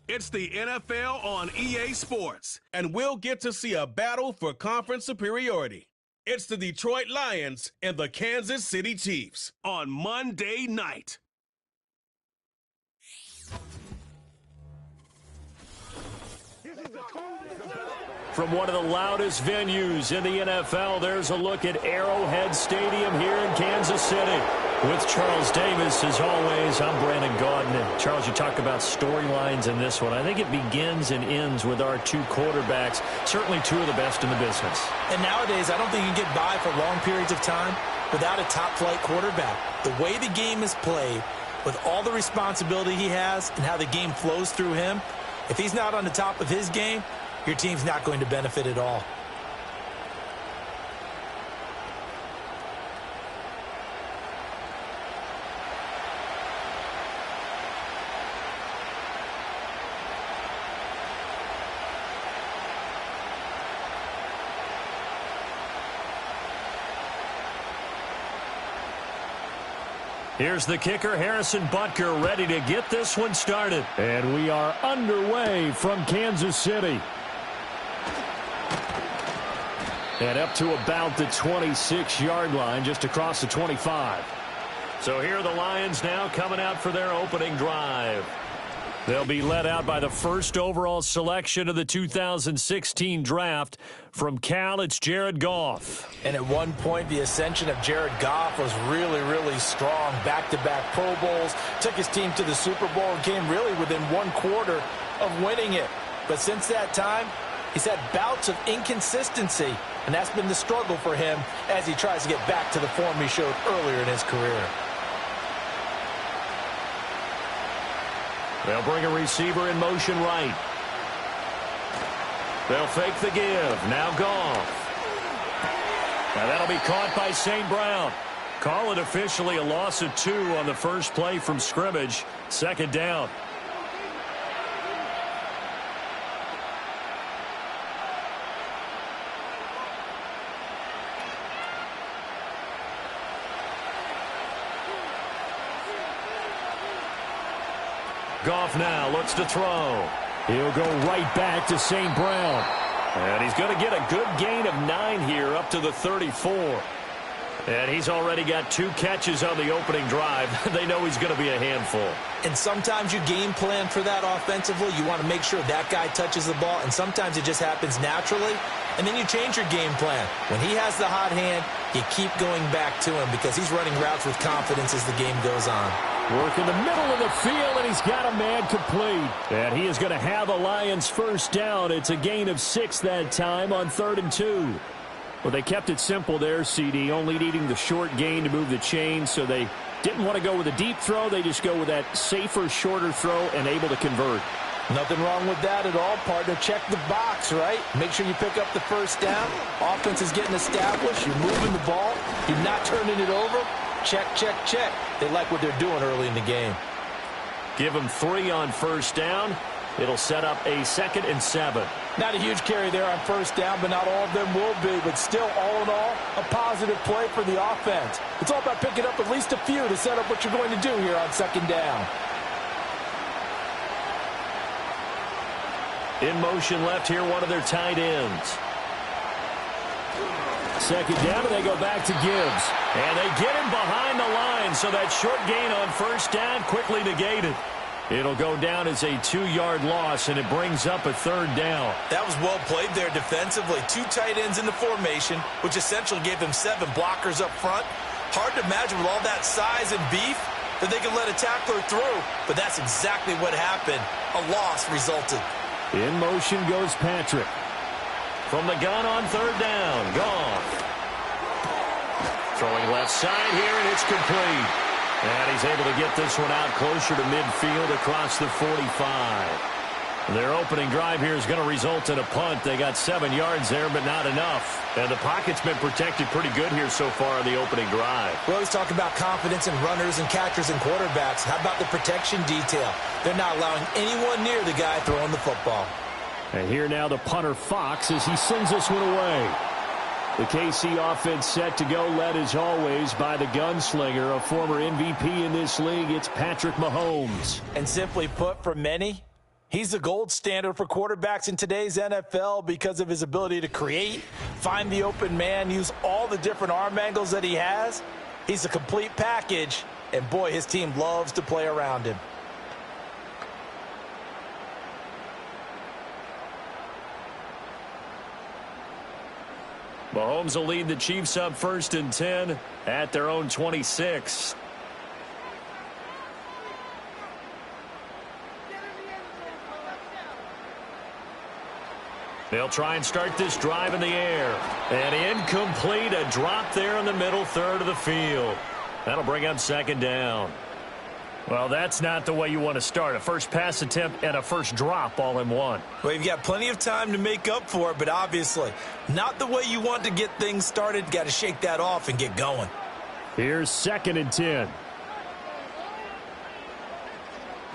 It's the NFL on EA Sports, and we'll get to see a battle for conference superiority. It's the Detroit Lions and the Kansas City Chiefs on Monday night. From one of the loudest venues in the NFL, there's a look at Arrowhead Stadium here in Kansas City. With Charles Davis, as always, I'm Brandon Gaudin. And Charles, you talk about storylines in this one. I think it begins and ends with our two quarterbacks, certainly two of the best in the business. And nowadays, I don't think you can get by for long periods of time without a top-flight quarterback. The way the game is played, with all the responsibility he has and how the game flows through him, if he's not on the top of his game, your team's not going to benefit at all. Here's the kicker, Harrison Butker, ready to get this one started. And we are underway from Kansas City. And up to about the 26-yard line, just across the 25. So here are the Lions now coming out for their opening drive. They'll be led out by the first overall selection of the 2016 draft. From Cal, it's Jared Goff. And at one point, the ascension of Jared Goff was really, really strong. Back-to-back Pro Bowls, took his team to the Super Bowl, and came really within one quarter of winning it. But since that time, he's had bouts of inconsistency, and that's been the struggle for him as he tries to get back to the form he showed earlier in his career. They'll bring a receiver in motion right. They'll fake the give. Now Goff. Now that'll be caught by St. Brown. Call it officially a loss of 2 on the first play from scrimmage. Second down. Goff now looks to throw. He'll go right back to St. Brown. And he's going to get a good gain of 9 here up to the 34. And he's already got 2 catches on the opening drive. They know he's going to be a handful. And sometimes you game plan for that offensively. You want to make sure that guy touches the ball. And sometimes it just happens naturally. And then you change your game plan. When he has the hot hand, you keep going back to him because he's running routes with confidence as the game goes on. Work in the middle of the field, and he's got a man complete. And he is going to have a Lions first down. It's a gain of 6 that time on 3rd and 2. Well, they kept it simple there, CD, only needing the short gain to move the chain, so they didn't want to go with a deep throw. They just go with that safer, shorter throw and able to convert. Nothing wrong with that at all, partner. Check the box, right? Make sure you pick up the first down. Offense is getting established. You're moving the ball. You're not turning it over. Check, check, check. They like what they're doing early in the game. Give them 3 on first down. It'll set up a 2nd and 7. Not a huge carry there on first down, but not all of them will be. But still, all in all, a positive play for the offense. It's all about picking up at least a few to set up what you're going to do here on 2nd down. In motion left here, one of their tight ends. 2nd down, and they go back to Gibbs. And they get him behind the line, so that short gain on first down quickly negated. It'll go down as a 2-yard loss, and it brings up a 3rd down. That was well played there defensively. 2 tight ends in the formation, which essentially gave them 7 blockers up front. Hard to imagine with all that size and beef that they could let a tackler through, but that's exactly what happened. A loss resulted. In motion goes Patrick. From the gun on 3rd down, Goff. Throwing left side here, and it's complete. And he's able to get this one out closer to midfield across the 45. Their opening drive here is going to result in a punt. They got 7 yards there, but not enough. And the pocket's been protected pretty good here so far on the opening drive. We always talk about confidence in runners and catchers and quarterbacks. How about the protection detail? They're not allowing anyone near the guy throwing the football. And here now the punter Fox as he sends this one away. The KC offense set to go, led as always by the gunslinger, a former MVP in this league. It's Patrick Mahomes. And simply put, for many, He's the gold standard for quarterbacks in today's NFL because of his ability to create, find the open man, use all the different arm angles that he has. He's a complete package, and boy, his team loves to play around him. Mahomes will lead the Chiefs up 1st and 10 at their own 26. They'll try and start this drive in the air. And incomplete, a drop there in the middle third of the field. That'll bring up 2nd down. Well, that's not the way you want to start. A first pass attempt and a first drop all in one. Well, you've got plenty of time to make up for it, but obviously not the way you want to get things started. Got to shake that off and get going. Here's 2nd and 10.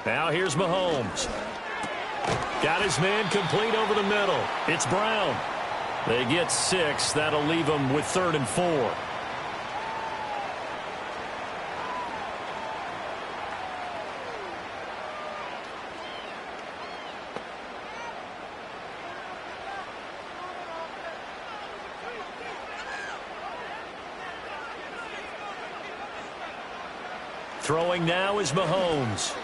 Now here's Mahomes. Got his man complete over the middle. It's Brown. They get 6. That'll leave them with 3rd and 4. Throwing now is Mahomes.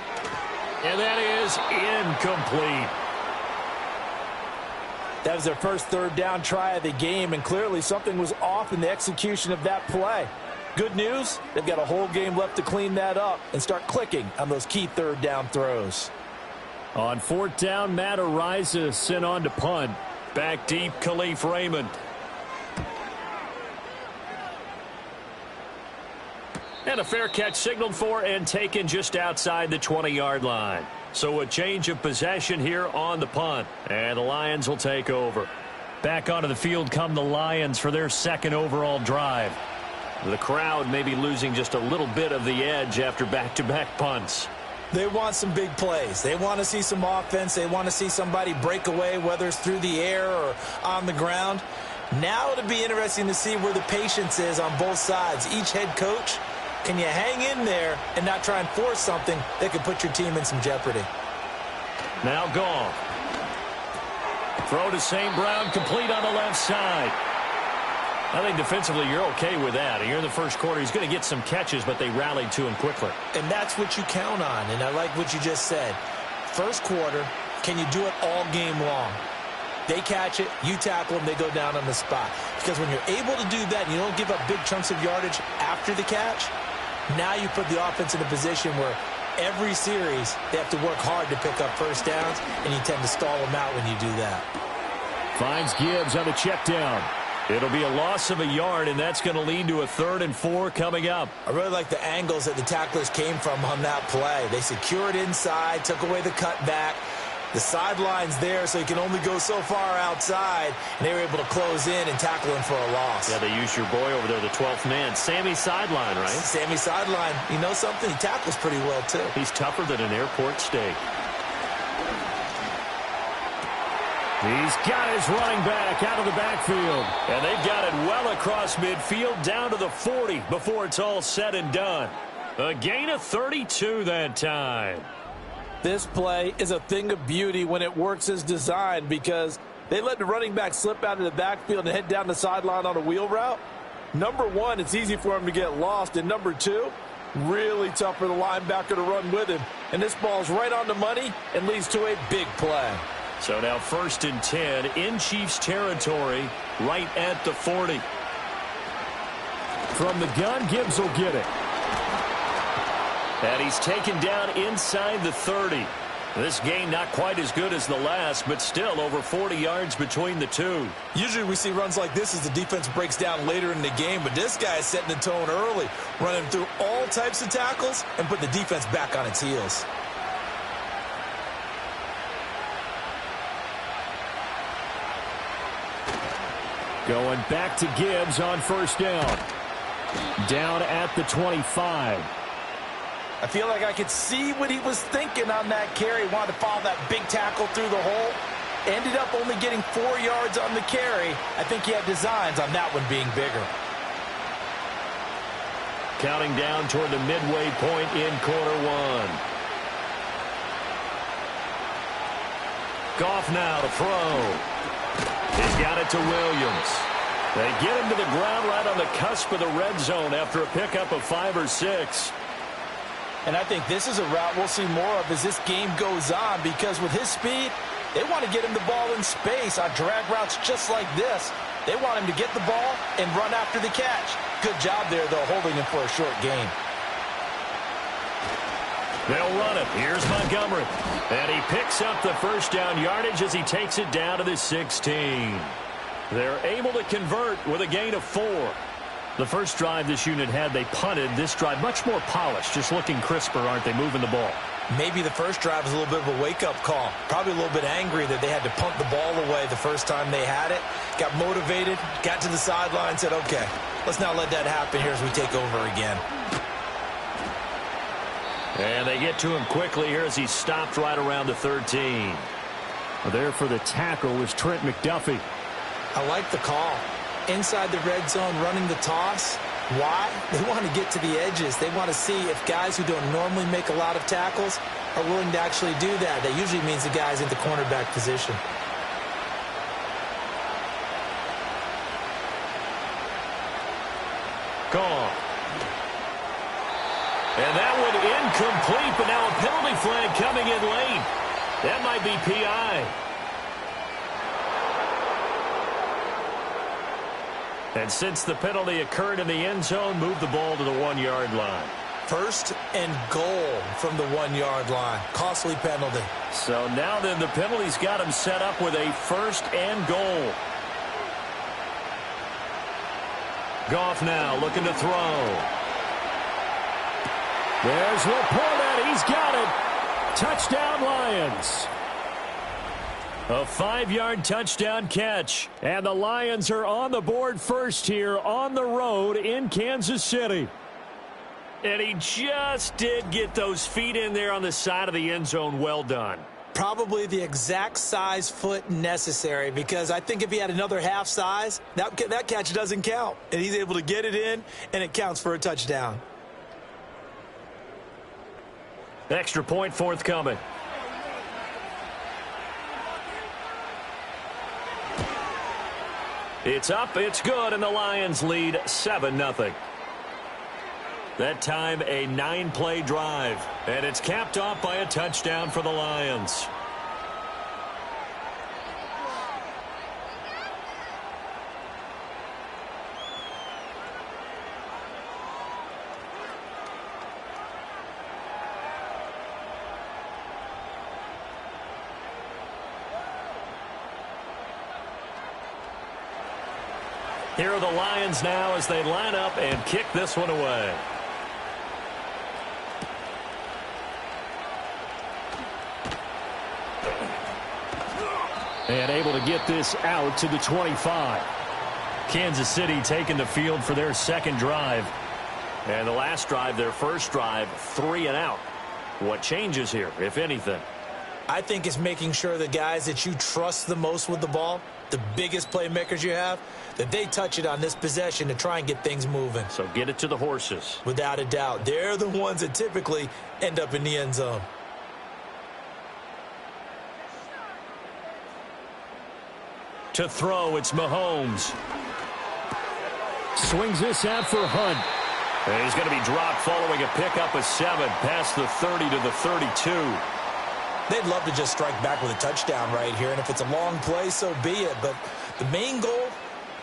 And that is incomplete. That was their first 3rd down try of the game, and clearly something was off in the execution of that play. Good news, they've got a whole game left to clean that up and start clicking on those key 3rd down throws. On 4th down, Matt Ariza sent on to punt. Back deep, Khalif Raymond. And a fair catch signaled for and taken just outside the 20-yard line. So a change of possession here on the punt. And the Lions will take over. Back onto the field come the Lions for their 2nd overall drive. The crowd may be losing just a little bit of the edge after back-to-back punts. They want some big plays. They want to see some offense. They want to see somebody break away, whether it's through the air or on the ground. Now it'll be interesting to see where the patience is on both sides. Each head coach, can you hang in there and not try and force something that could put your team in some jeopardy? Now Goff. Throw to St. Brown, complete on the left side. I think defensively you're okay with that. Here in the first quarter, he's going to get some catches, but they rallied to him quickly. And that's what you count on, and I like what you just said. First quarter, can you do it all game long? They catch it, you tackle them, they go down on the spot. Because when you're able to do that and you don't give up big chunks of yardage after the catch, now you put the offense in a position where every series they have to work hard to pick up first downs, and you tend to stall them out when you do that. Finds Gibbs on the check down. It'll be a loss of a yard, and that's going to lead to a 3rd and 4 coming up. I really like the angles that the tacklers came from on that play. They secured inside, took away the cutback. The sideline's there, so you can only go so far outside, and they were able to close in and tackle him for a loss. Yeah, they used your boy over there, the 12th man. Sammy Sideline, right? Sammy Sideline. You know something? He tackles pretty well, too. He's tougher than an airport steak. He's got his running back out of the backfield. And they've got it well across midfield down to the 40 before it's all said and done. A gain of 32 that time. This play is a thing of beauty when it works as designed because they let the running back slip out of the backfield and head down the sideline on a wheel route. Number one, it's easy for him to get lost. And number two, really tough for the linebacker to run with him. And this ball's right on the money and leads to a big play. So now 1st and 10 in Chiefs territory right at the 40. From the gun, Gibbs will get it. And he's taken down inside the 30. This game not quite as good as the last, but still over 40 yards between the two. Usually we see runs like this as the defense breaks down later in the game, but this guy is setting the tone early, running through all types of tackles and put the defense back on its heels. Going back to Gibbs on 1st down. Down at the 25. I feel like I could see what he was thinking on that carry. Wanted to follow that big tackle through the hole. Ended up only getting 4 yards on the carry. I think he had designs on that one being bigger. Counting down toward the midway point in quarter one. Goff now to throw. He's got it to Williams. They get him to the ground right on the cusp of the red zone after a pickup of 5 or 6. And I think this is a route we'll see more of as this game goes on, because with his speed, they want to get him the ball in space on drag routes just like this. They want him to get the ball and run after the catch. Good job there, though, holding him for a short gain. They'll run it. Here's Montgomery. And he picks up the first down yardage as he takes it down to the 16. They're able to convert with a gain of 4. The first drive this unit had, they punted. This drive, much more polished, just looking crisper, aren't they, moving the ball? Maybe the first drive was a little bit of a wake-up call. Probably a little bit angry that they had to punt the ball away the first time they had it. Got motivated, got to the sideline, said, okay, let's not let that happen here as we take over again. And they get to him quickly here as he stopped right around the 13. There for the tackle was Trent McDuffie. I like the call. Inside the red zone, running the toss. Why? They want to get to the edges. They want to see if guys who don't normally make a lot of tackles are willing to actually do that. That usually means the guy's in the cornerback position. Gone. And that one incomplete, but now a penalty flag coming in late. That might be PI. And since the penalty occurred in the end zone, move the ball to the 1-yard line. First and goal from the 1-yard line. Costly penalty. So now then the penalty's got him set up with a first and goal. Goff now looking to throw. There's Laporta. He's got it. Touchdown, Lions. A 5-yard touchdown catch. And the Lions are on the board first here on the road in Kansas City. And he just did get those feet in there on the side of the end zone. Well done. Probably the exact size foot necessary, because I think if he had another half size, that catch doesn't count. And he's able to get it in, and it counts for a touchdown. Extra point forthcoming. It's up, it's good, and the Lions lead 7-0. That time a 9-play drive, and it's capped off by a touchdown for the Lions. Here are the Lions now as they line up and kick this one away. And able to get this out to the 25. Kansas City taking the field for their second drive. And the last drive, their first drive, 3 and out. What changes here, if anything? I think it's making sure the guys that you trust the most with the ball, the biggest playmakers you have, that they touch it on this possession to try and get things moving. So get it to the horses. Without a doubt. They're the ones that typically end up in the end zone. To throw, it's Mahomes. Swings this out for Hunt. And he's going to be dropped following a pickup of 7 past the 30 to the 32. They'd love to just strike back with a touchdown right here, and if it's a long play, so be it. But the main goal,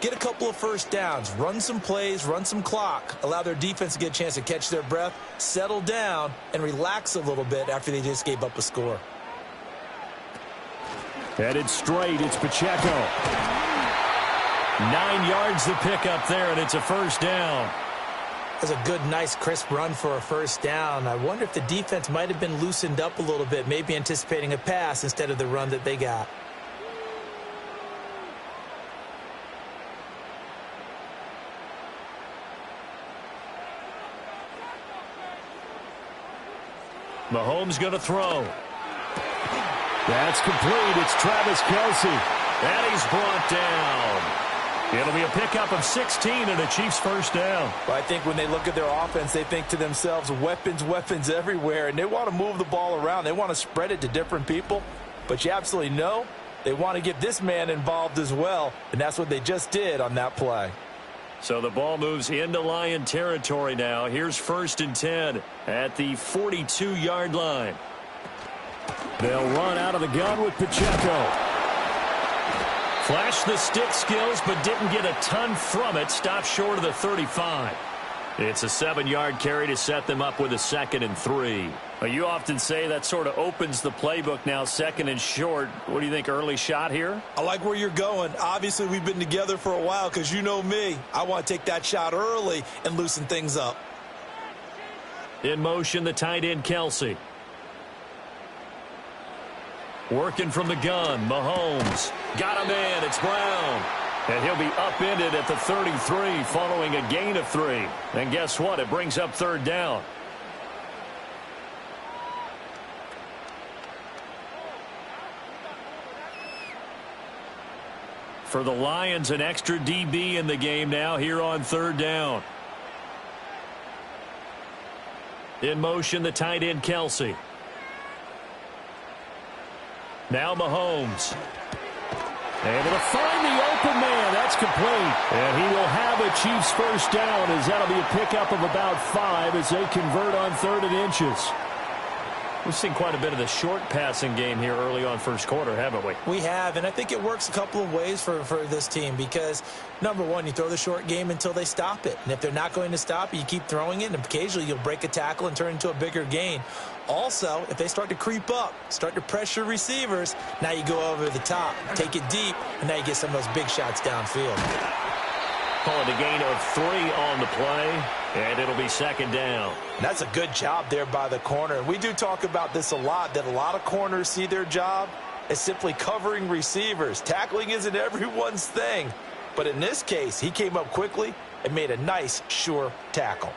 get a couple of first downs, run some plays, run some clock, allow their defense to get a chance to catch their breath, settle down, and relax a little bit after they just gave up a score. Headed straight, it's Pacheco. 9 yards the pickup there, and it's a first down. That's a good, nice, crisp run for a first down. I wonder if the defense might have been loosened up a little bit, maybe anticipating a pass instead of the run that they got. Mahomes going to throw. That's complete. It's Travis Kelce. And he's brought down. It'll be a pickup of 16 and a Chiefs first down. Well, I think when they look at their offense, they think to themselves, weapons, weapons everywhere, and they want to move the ball around. They want to spread it to different people. but you absolutely know they want to get this man involved as well, and that's what they just did on that play. So the ball moves into Lion territory now. Here's 1st and 10 at the 42-yard line. They'll run out of the gun with Pacheco. Flashed the stick skills, but didn't get a ton from it. Stopped short of the 35. It's a 7-yard carry to set them up with a 2nd and 3. Well, you often say that sort of opens the playbook now, 2nd and short. What do you think, early shot here? I like where you're going. Obviously, we've been together for a while because you know me. I want to take that shot early and loosen things up. In motion, the tight end, Kelsey. Working from the gun, Mahomes. Got him in, it's Brown. And he'll be upended at the 33 following a gain of 3. And guess what? It brings up 3rd down. For the Lions, an extra DB in the game now here on 3rd down. In motion, the tight end, Kelsey. Now Mahomes. Able to find the open man. That's complete. And he will have a Chiefs 1st down, as that'll be a pickup of about 5 as they convert on 3rd and inches. We've seen quite a bit of the short passing game here early on 1st quarter, haven't we? We have, and I think it works a couple of ways for this team because, number one, you throw the short game until they stop it. And if they're not going to stop it, you keep throwing it, and occasionally you'll break a tackle and turn into a bigger gain. Also, if they start to creep up, start to pressure receivers, now you go over the top, take it deep, and now you get some of those big shots downfield. Call it a gain of 3 on the play, and it'll be 2nd down. That's a good job there by the corner. We do talk about this a lot, that a lot of corners see their job as simply covering receivers. Tackling isn't everyone's thing. But in this case, he came up quickly and made a nice, sure tackle.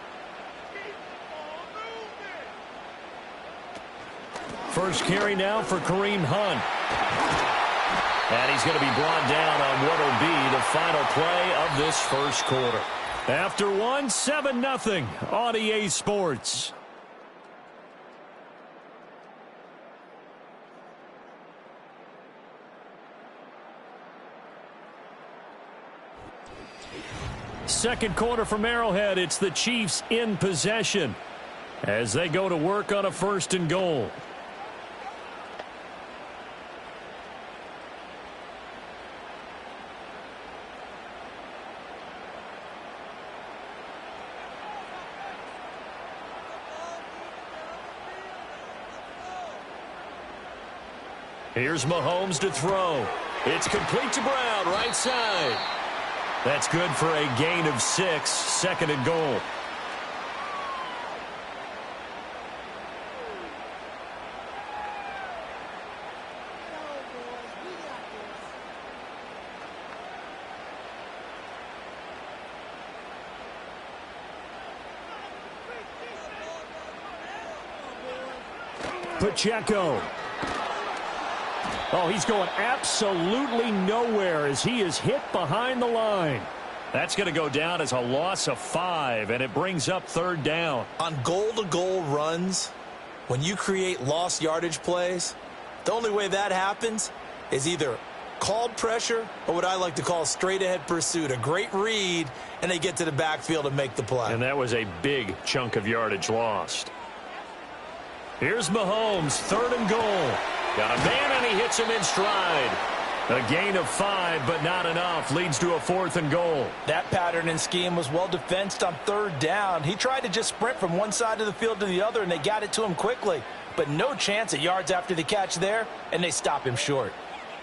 First carry now for Kareem Hunt. And he's going to be brought down on what will be the final play of this 1st quarter. After 7-0 on EA Sports. Second quarter from Arrowhead. It's the Chiefs in possession as they go to work on a 1st and goal. Here's Mahomes to throw. It's complete to Brown, right side. That's good for a gain of 6, 2nd and goal. Pacheco. Oh, he's going absolutely nowhere as he is hit behind the line. That's going to go down as a loss of 5, and it brings up 3rd down. On goal-to-goal runs, when you create lost yardage plays, the only way that happens is either called pressure or what I like to call straight-ahead pursuit, a great read, and they get to the backfield and make the play. And that was a big chunk of yardage lost. Here's Mahomes, 3rd and goal. Got a man, and he hits him in stride. A gain of 5, but not enough. Leads to a 4th and goal. That pattern and scheme was well defensed on 3rd down. He tried to just sprint from one side of the field to the other, and they got it to him quickly. But no chance at yards after the catch there, and they stop him short.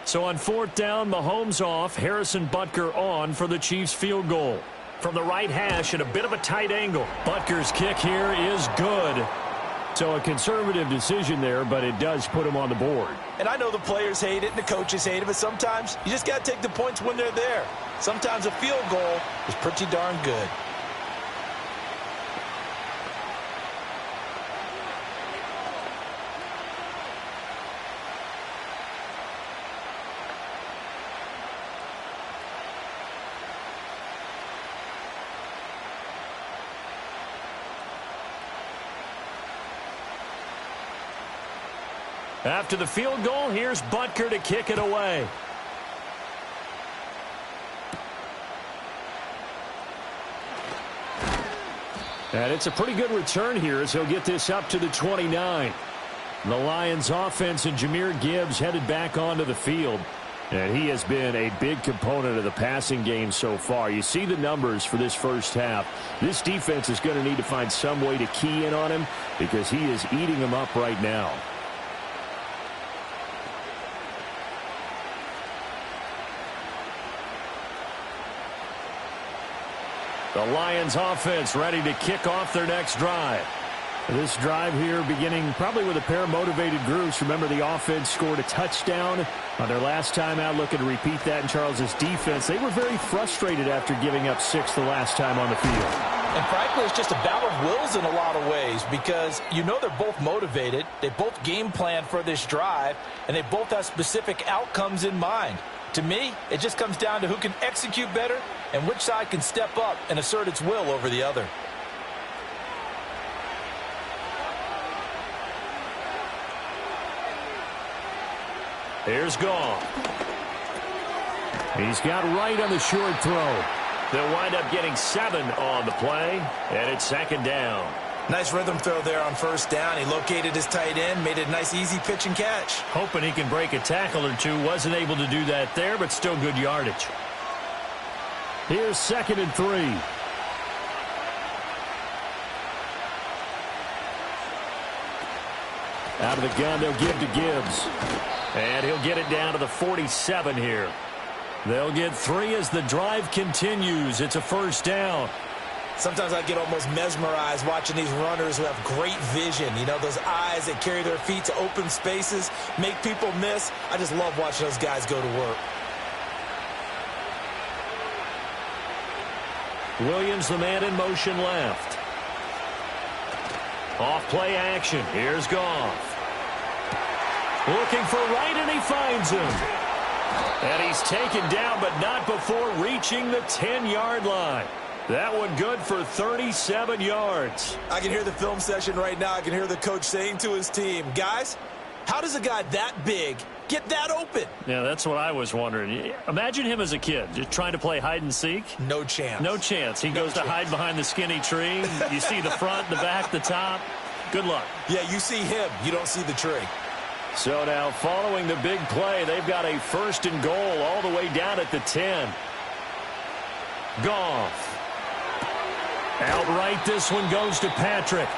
So on 4th down, Mahomes off, Harrison Butker on for the Chiefs field goal. From the right hash at a bit of a tight angle. Butker's kick here is good. So a conservative decision there, but it does put him on the board. And I know the players hate it and the coaches hate it, but sometimes you just got to take the points when they're there. Sometimes a field goal is pretty darn good. After the field goal, here's Butker to kick it away. And it's a pretty good return here as he'll get this up to the 29. The Lions offense and Jahmyr Gibbs headed back onto the field. And he has been a big component of the passing game so far. You see the numbers for this first half. This defense is going to need to find some way to key in on him because he is eating them up right now. The Lions offense ready to kick off their next drive. This drive here beginning probably with a pair of motivated groups. Remember, the offense scored a touchdown on their last time out. Looking to repeat that in Charles's defense. They were very frustrated after giving up 6 the last time on the field. And frankly, it's just a battle of wills in a lot of ways because you know they're both motivated. They both game plan for this drive, and they both have specific outcomes in mind. To me, it just comes down to who can execute better and which side can step up and assert its will over the other. Here's Goff. He's got right on the short throw. They'll wind up getting 7 on the play, and it's second down. Nice rhythm throw there on first down. He located his tight end, made it a nice, easy pitch and catch. Hoping he can break a tackle or two. Wasn't able to do that there, but still good yardage. Here's 2nd and 3. Out of the gun, they'll give to Gibbs. And he'll get it down to the 47 here. They'll get 3 as the drive continues. It's a first down. Sometimes I get almost mesmerized watching these runners who have great vision. You know, those eyes that carry their feet to open spaces, make people miss. I just love watching those guys go to work. Williams, the man in motion left. Off play action. Here's Goff. Looking for right, and he finds him. And he's taken down, but not before reaching the 10-yard line. That one good for 37 yards. I can hear the film session right now. I can hear the coach saying to his team, guys, how does a guy that big get that open? Yeah, that's what I was wondering. Imagine him as a kid, just trying to play hide and seek. No chance. No chance. He goes to hide behind the skinny tree. You see the front, the back, the top. Good luck. Yeah, you see him. You don't see the tree. So now following the big play, they've got a 1st and goal all the way down at the 10. Goff. Outright, this one goes to Patrick.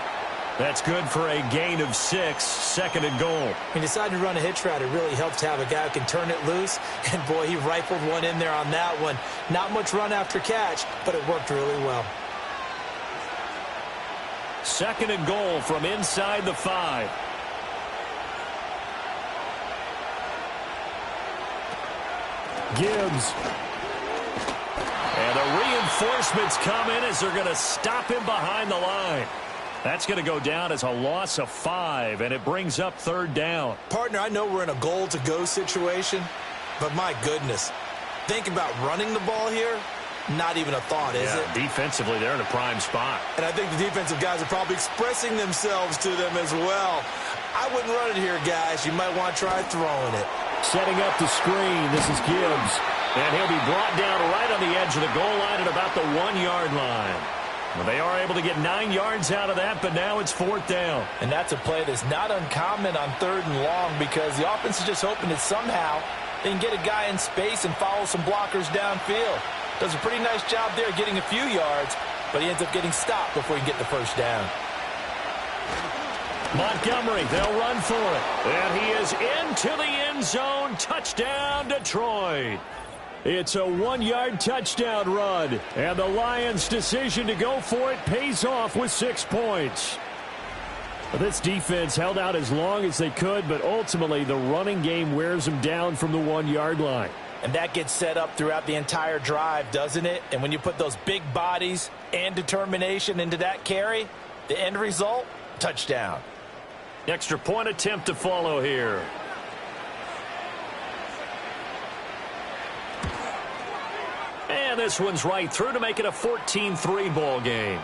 That's good for a gain of 6, 2nd and goal. He decided to run a hitch route. It really helps to have a guy who can turn it loose. And, boy, he rifled one in there on that one. Not much run after catch, but it worked really well. 2nd and goal from inside the 5. Gibbs. And the reinforcements come in as they're going to stop him behind the line. That's going to go down as a loss of 5, and it brings up 3rd down. Partner, I know we're in a goal-to-go situation, but my goodness, think about running the ball here. Not even a thought, is it? Defensively, they're in a prime spot. And I think the defensive guys are probably expressing themselves to them as well. I wouldn't run it here, guys. You might want to try throwing it. Setting up the screen, this is Gibbs. And he'll be brought down right on the edge of the goal line at about the 1-yard line. Well, they are able to get 9 yards out of that, but now it's 4th down. And that's a play that's not uncommon on 3rd and long because the offense is just hoping that somehow they can get a guy in space and follow some blockers downfield. Does a pretty nice job there getting a few yards, but he ends up getting stopped before he can get the 1st down. Montgomery, they'll run for it. And he is into the end zone. Touchdown, Detroit. It's a 1-yard touchdown run. And the Lions' decision to go for it pays off with 6 points. This defense held out as long as they could, but ultimately the running game wears them down from the 1-yard line. And that gets set up throughout the entire drive, doesn't it? And when you put those big bodies and determination into that carry, the end result, touchdown. Extra point attempt to follow here. And this one's right through to make it a 14-3 ball game.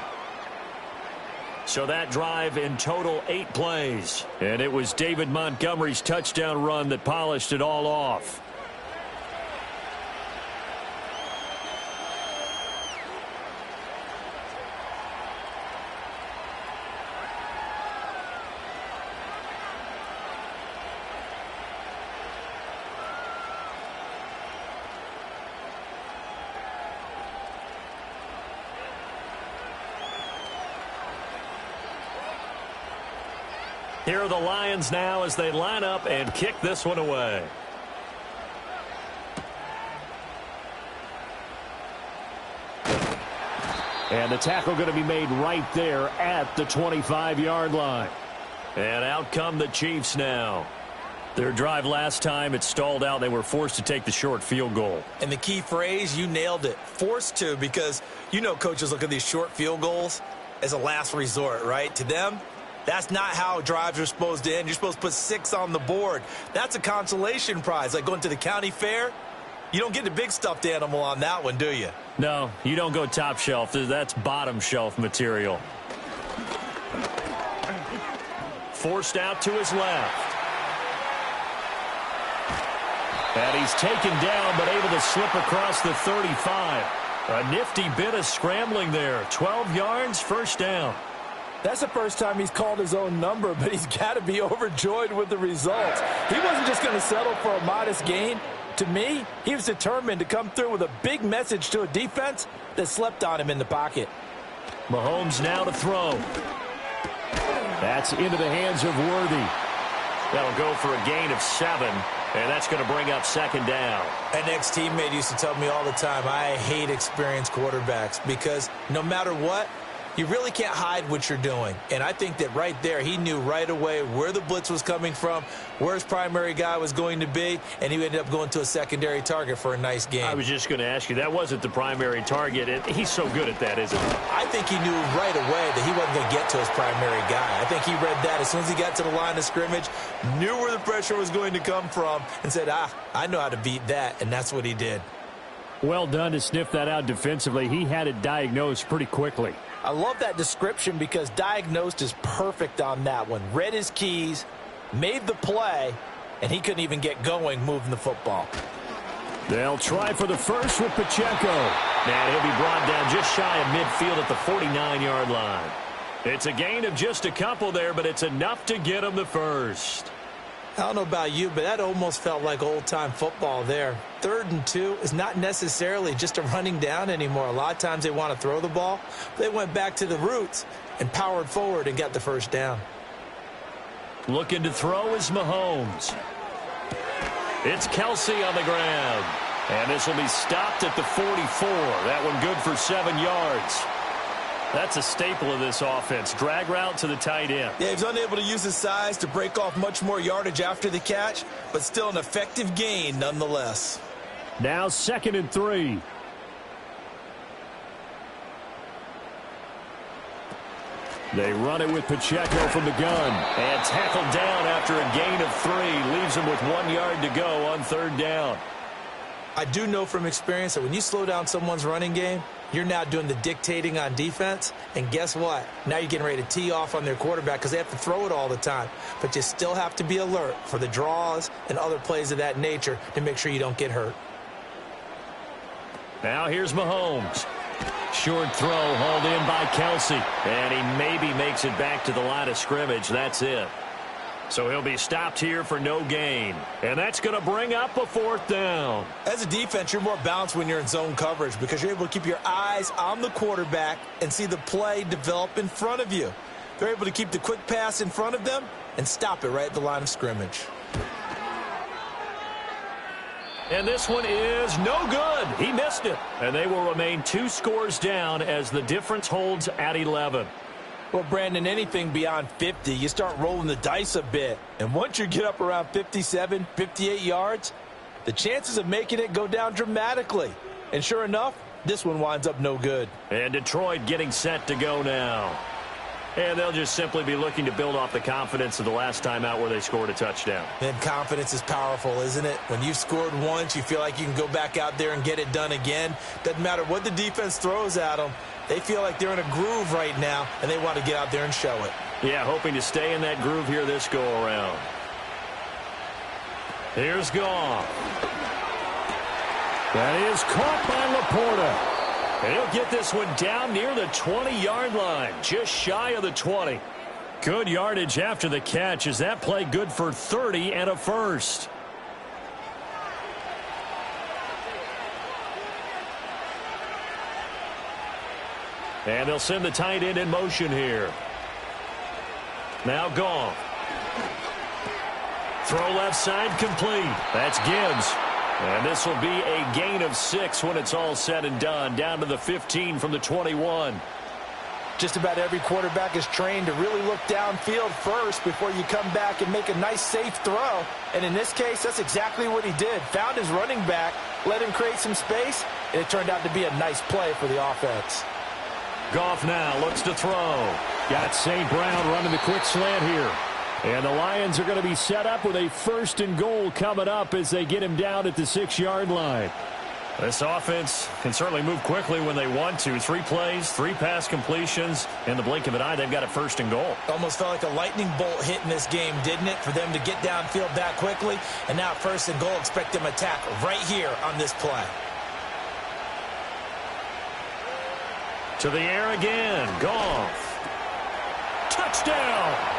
So that drive in total 8 plays. And it was David Montgomery's touchdown run that polished it all off. Here are the Lions now as they line up and kick this one away. And the tackle going to be made right there at the 25-yard line. And out come the Chiefs now. Their drive last time, it stalled out. They were forced to take the short field goal. And the key phrase, you nailed it, forced to, because you know coaches look at these short field goals as a last resort, right? To them, that's not how drives are supposed to end. You're supposed to put 6 on the board. That's a consolation prize, like going to the county fair. You don't get the big stuffed animal on that one, do you? No, you don't go top shelf. That's bottom shelf material. Forced out to his left. And he's taken down, but able to slip across the 35. A nifty bit of scrambling there. 12 yards, first down. That's the first time he's called his own number, but he's got to be overjoyed with the results. He wasn't just going to settle for a modest gain. To me, he was determined to come through with a big message to a defense that slept on him in the pocket. Mahomes now to throw. That's into the hands of Worthy. That'll go for a gain of 7, and that's going to bring up second down. An ex-teammate used to tell me all the time, I hate experienced quarterbacks because no matter what, you really can't hide what you're doing. And I think that right there, he knew right away where the blitz was coming from, where his primary guy was going to be, and he ended up going to a secondary target for a nice game. I was just going to ask you, that wasn't the primary target, and he's so good at that, isn't he? I think he knew right away that he wasn't going to get to his primary guy. I think he read that as soon as he got to the line of scrimmage, knew where the pressure was going to come from, and said, I know how to beat that, and that's what he did. Well done to sniff that out defensively. He had it diagnosed pretty quickly. I love that description because diagnosed is perfect on that one. Read his keys, made the play, and he couldn't even get going moving the football. They'll try for the first with Pacheco. And he'll be brought down just shy of midfield at the 49-yard line. It's a gain of just a couple there, but it's enough to get him the first. I don't know about you, but that almost felt like old-time football there. 3rd and 2 is not necessarily just a running down anymore. A lot of times they want to throw the ball. They went back to the roots and powered forward and got the first down. Looking to throw is Mahomes. It's Kelsey on the ground. And this will be stopped at the 44. That one good for 7 yards. That's a staple of this offense. Drag route to the tight end. Yeah, he's unable to use his size to break off much more yardage after the catch, but still an effective gain nonetheless. Now 2nd and 3. They run it with Pacheco from the gun. And tackled down after a gain of 3. Leaves him with 1 yard to go on 3rd down. I do know from experience that when you slow down someone's running game, you're now doing the dictating on defense, and guess what? Now you're getting ready to tee off on their quarterback because they have to throw it all the time. But you still have to be alert for the draws and other plays of that nature to make sure you don't get hurt. Now here's Mahomes. Short throw hauled in by Kelsey, and he maybe makes it back to the line of scrimmage. That's it. So he'll be stopped here for no gain. And that's going to bring up a 4th down. As a defense, you're more balanced when you're in zone coverage because you're able to keep your eyes on the quarterback and see the play develop in front of you. They're able to keep the quick pass in front of them and stop it right at the line of scrimmage. And this one is no good. He missed it. And they will remain 2 scores down as the difference holds at 11. Well, Brandon, anything beyond 50, you start rolling the dice a bit. And once you get up around 57, 58 yards, the chances of making it go down dramatically. And sure enough, this one winds up no good. And Detroit getting set to go now. And they'll just simply be looking to build off the confidence of the last time out where they scored a touchdown. And confidence is powerful, isn't it? When you've scored once, you feel like you can go back out there and get it done again. Doesn't matter what the defense throws at them. They feel like they're in a groove right now, and they want to get out there and show it. Yeah, hoping to stay in that groove here this go-around. Here's Goff. That is caught by Laporta. And he'll get this one down near the 20-yard line, just shy of the 20. Good yardage after the catch. Is that play good for 30 and a first? And they'll send the tight end in motion here. Now Goff. Throw left side complete. That's Gibbs. And this will be a gain of 6 when it's all said and done. Down to the 15 from the 21. Just about every quarterback is trained to really look downfield first before you come back and make a nice, safe throw. And in this case, that's exactly what he did. Found his running back, let him create some space, and it turned out to be a nice play for the offense. Goff now looks to throw. Got St. Brown running the quick slant here. And the Lions are going to be set up with a 1st and goal coming up as they get him down at the 6-yard line. This offense can certainly move quickly when they want to. 3 plays, 3 pass completions. In the blink of an eye, they've got a 1st and goal. Almost felt like a lightning bolt hit in this game, didn't it? For them to get downfield that quickly. And now 1st and goal, expect them to attack right here on this play. To the air again. Goff. Touchdown!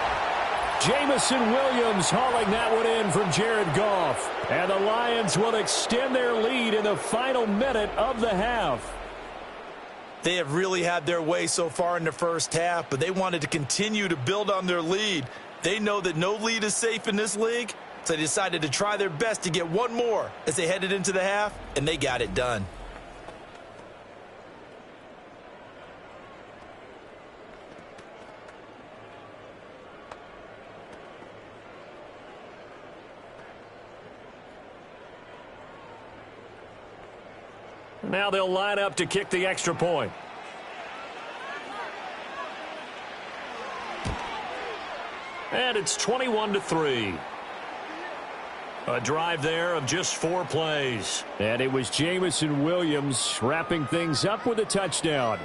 Jamison Williams hauling that one in from Jared Goff. And the Lions will extend their lead in the final minute of the half. They have really had their way so far in the first half, but they wanted to continue to build on their lead. They know that no lead is safe in this league, so they decided to try their best to get one more as they headed into the half, and they got it done. Now they'll line up to kick the extra point. And it's 21-3. A drive there of just 4 plays. And it was Jamison Williams wrapping things up with a touchdown.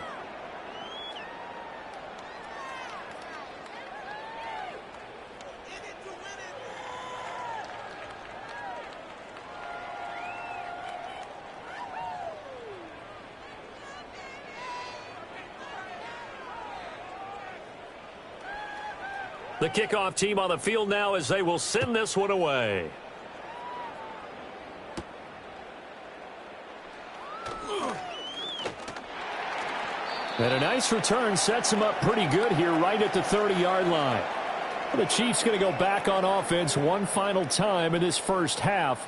The kickoff team on the field now as they will send this one away. And a nice return sets him up pretty good here right at the 30-yard line. The Chiefs going to go back on offense one final time in this first half.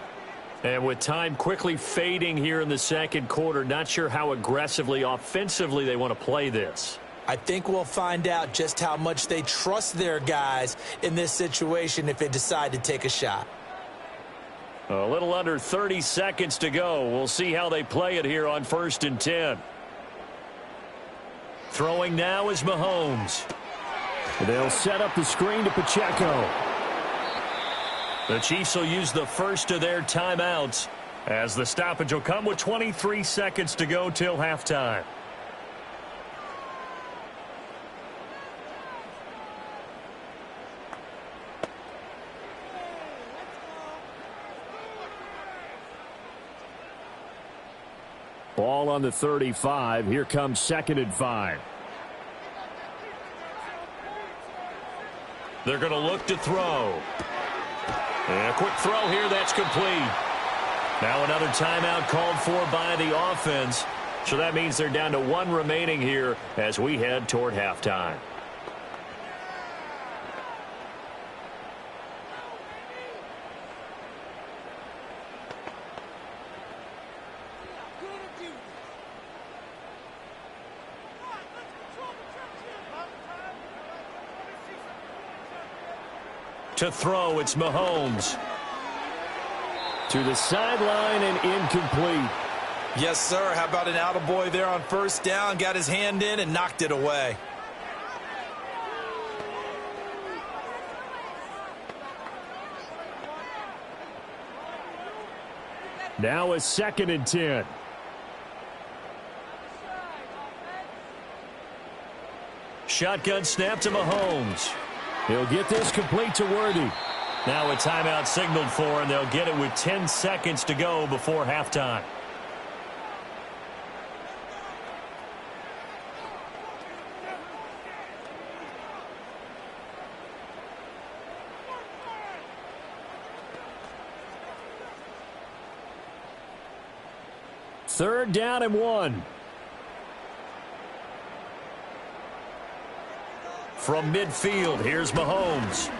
And with time quickly fading here in the second quarter, not sure how aggressively, offensively they want to play this. I think we'll find out just how much they trust their guys in this situation if they decide to take a shot. A little under 30 seconds to go. We'll see how they play it here on 1st and 10. Throwing now is Mahomes. They'll set up the screen to Pacheco. The Chiefs will use the first of their timeouts as the stoppage will come with 23 seconds to go till halftime. Ball on the 35. Here comes 2nd and 5. They're going to look to throw. And a quick throw here. That's complete. Now another timeout called for by the offense. So that means they're down to 1 remaining here as we head toward halftime. To throw, it's Mahomes. To the sideline and incomplete. Yes, sir. How about an attaboy there on 1st down? Got his hand in and knocked it away. Now a 2nd and 10. Shotgun snap to Mahomes. He'll get this complete to Worthy. Now a timeout signaled for, and they'll get it with 10 seconds to go before halftime. Third down and 1. From midfield, here's Mahomes.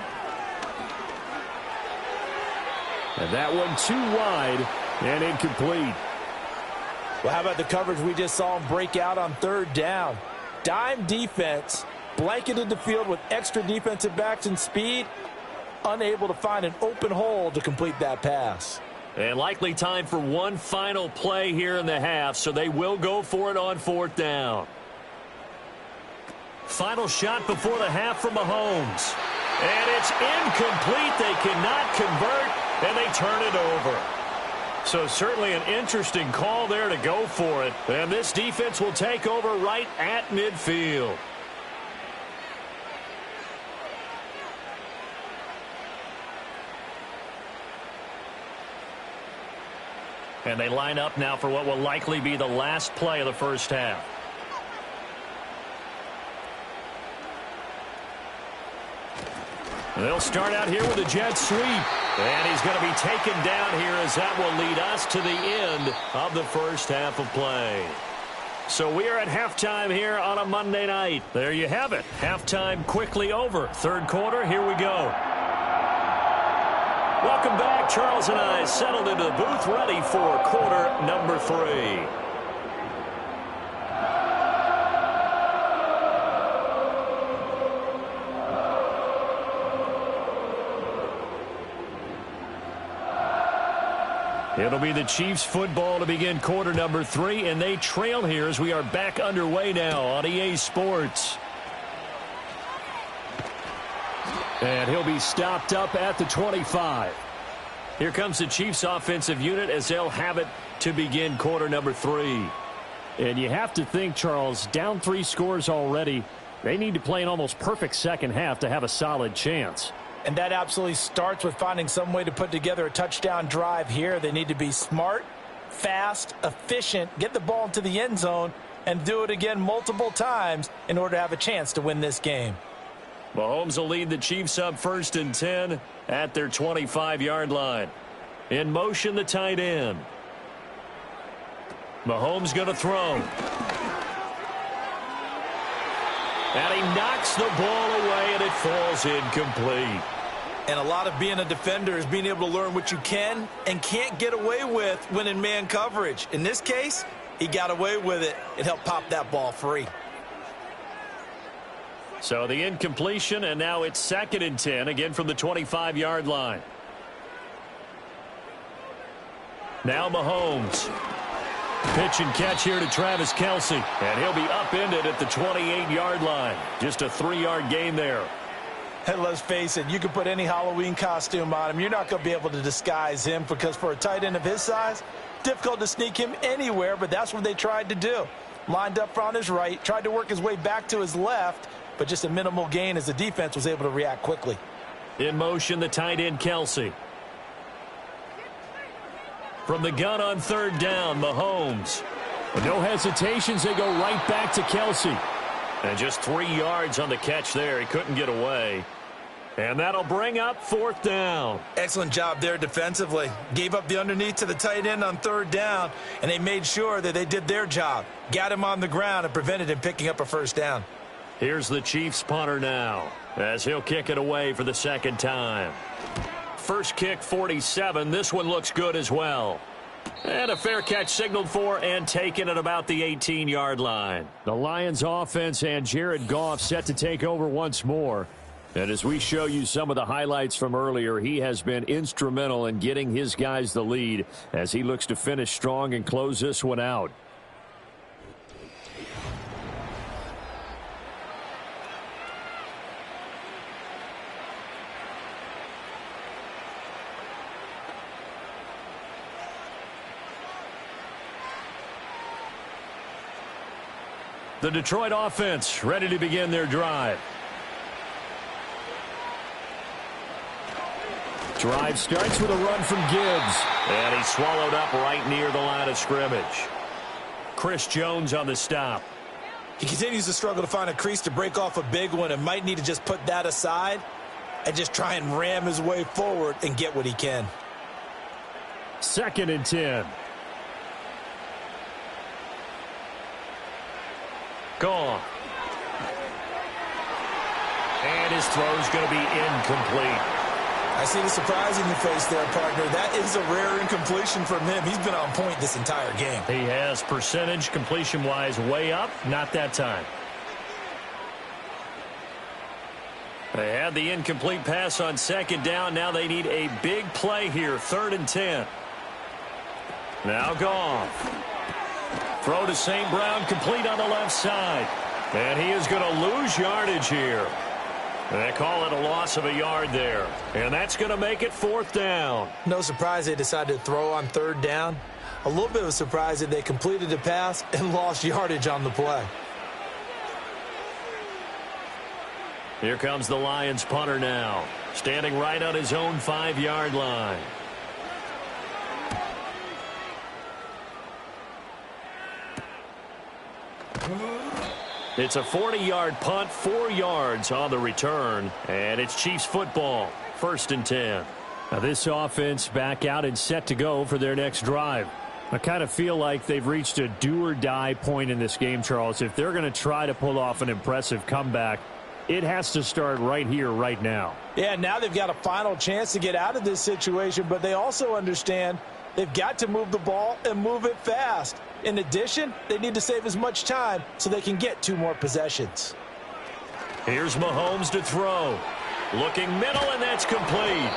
And that one too wide and incomplete. Well, how about the coverage we just saw him break out on third down? Dime defense, blanketed the field with extra defensive backs and speed, unable to find an open hole to complete that pass. And likely time for one final play here in the half, so they will go for it on fourth down. Final shot before the half from Mahomes. And it's incomplete. They cannot convert, and they turn it over. So certainly an interesting call there to go for it. And this defense will take over right at midfield. And they line up now for what will likely be the last play of the first half. They'll start out here with a jet sweep. And he's going to be taken down here as that will lead us to the end of the first half of play. So we are at halftime here on a Monday night. There you have it. Halftime quickly over. Third quarter, here we go. Welcome back. Charles and I settled into the booth ready for quarter number 3. It'll be the Chiefs football to begin quarter number 3, and they trail here as we are back underway now on EA Sports. And he'll be stopped up at the 25. Here comes the Chiefs offensive unit as they'll have it to begin quarter number 3. And you have to think, Charles, down 3 scores already. They need to play an almost perfect second half to have a solid chance. And that absolutely starts with finding some way to put together a touchdown drive here. They need to be smart, fast, efficient, get the ball into the end zone, and do it again multiple times in order to have a chance to win this game. Mahomes will lead the Chiefs up 1st and 10 at their 25-yard line. In motion, the tight end. Mahomes going to throw. And he knocks the ball away, and it falls incomplete. And a lot of being a defender is being able to learn what you can and can't get away with when in man coverage. In this case, he got away with it. It helped pop that ball free. So the incompletion, and now it's 2nd and 10, again from the 25-yard line. Now Mahomes. Pitch and catch here to Travis Kelce. And he'll be upended at the 28-yard line. Just a 3-yard gain there. And let's face it, you can put any Halloween costume on him. You're not going to be able to disguise him because for a tight end of his size, difficult to sneak him anywhere, but that's what they tried to do. Lined up on his right, tried to work his way back to his left, but just a minimal gain as the defense was able to react quickly. In motion, the tight end, Kelce. From the gun on 3rd down, Mahomes. With no hesitations, they go right back to Kelce. And just 3 yards on the catch there. He couldn't get away. And that'll bring up 4th down. Excellent job there defensively. Gave up the underneath to the tight end on 3rd down, and they made sure that they did their job. Got him on the ground and prevented him picking up a 1st down. Here's the Chiefs punter now as he'll kick it away for the 2nd time. First kick, 47. This one looks good as well. And a fair catch signaled for and taken at about the 18-yard line. The Lions offense and Jared Goff set to take over once more. And as we show you some of the highlights from earlier, he has been instrumental in getting his guys the lead as he looks to finish strong and close this one out. The Detroit offense ready to begin their drive. Drive starts with a run from Gibbs. And he's swallowed up right near the line of scrimmage. Chris Jones on the stop. He continues to struggle to find a crease to break off a big one and might need to just put that aside and just try and ram his way forward and get what he can. 2nd and 10. Gone. And his throw's going to be incomplete. I see the surprise in your face there, partner. That is a rare incompletion from him. He's been on point this entire game. He has percentage completion-wise way up. Not that time. They had the incomplete pass on 2nd down. Now they need a big play here. 3rd and 10. Now Goff. Throw to St. Brown, complete on the left side. And he is going to lose yardage here. They call it a loss of a yard there. And that's going to make it 4th down. No surprise they decided to throw on 3rd down. A little bit of a surprise that they completed the pass and lost yardage on the play. Here comes the Lions punter now. Standing right on his own 5-yard line. It's a 40-yard punt, 4 yards on the return, and it's Chiefs football, 1st and 10. Now this offense back out and set to go for their next drive. I kind of feel like they've reached a do-or-die point in this game, Charles. If they're going to try to pull off an impressive comeback, it has to start right here, right now. Yeah, now they've got a final chance to get out of this situation, but they also understand they've got to move the ball and move it fast. In addition, they need to save as much time so they can get 2 more possessions. Here's Mahomes to throw. Looking middle, and that's complete.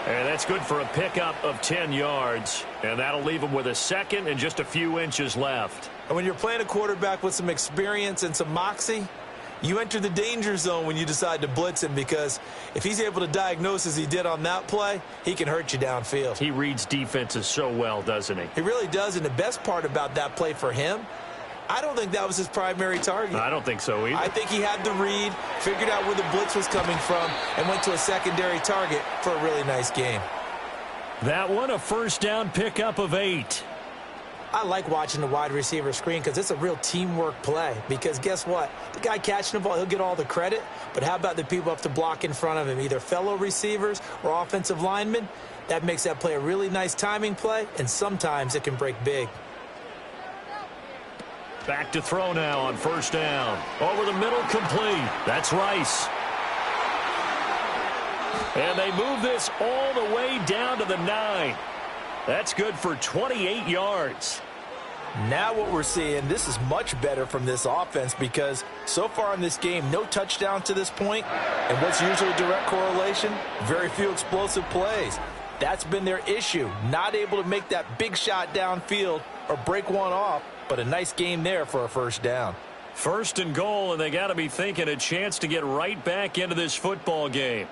And that's good for a pickup of 10 yards. And that'll leave him with a 2nd and just a few inches left. And when you're playing a quarterback with some experience and some moxie, you enter the danger zone when you decide to blitz him, because if he's able to diagnose as he did on that play, he can hurt you downfield. He reads defenses so well, doesn't he? He really does, and the best part about that play for him, I don't think that was his primary target. I don't think so either. I think he had the read, figured out where the blitz was coming from, and went to a secondary target for a really nice game. That one, a 1st down pickup of 8. I like watching the wide receiver screen because it's a real teamwork play. Because guess what? The guy catching the ball, he'll get all the credit. But how about the people up to block in front of him, either fellow receivers or offensive linemen? That makes that play a really nice timing play, and sometimes it can break big. Back to throw now on 1st down. Over the middle, complete. That's Rice. And they move this all the way down to the 9. That's good for 28 yards. Now what we're seeing, this is much better from this offense, because so far in this game, no touchdowns to this point. And what's usually a direct correlation? Very few explosive plays. That's been their issue. Not able to make that big shot downfield or break one off, but a nice game there for a 1st down. 1st and goal, and they got to be thinking a chance to get right back into this football game.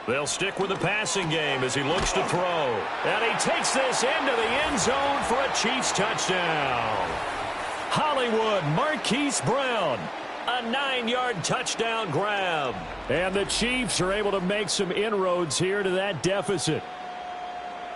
They'll stick with the passing game as he looks to throw. And he takes this into the end zone for a Chiefs touchdown. Hollywood Marquise Brown. A 9-yard touchdown grab. And the Chiefs are able to make some inroads here to that deficit.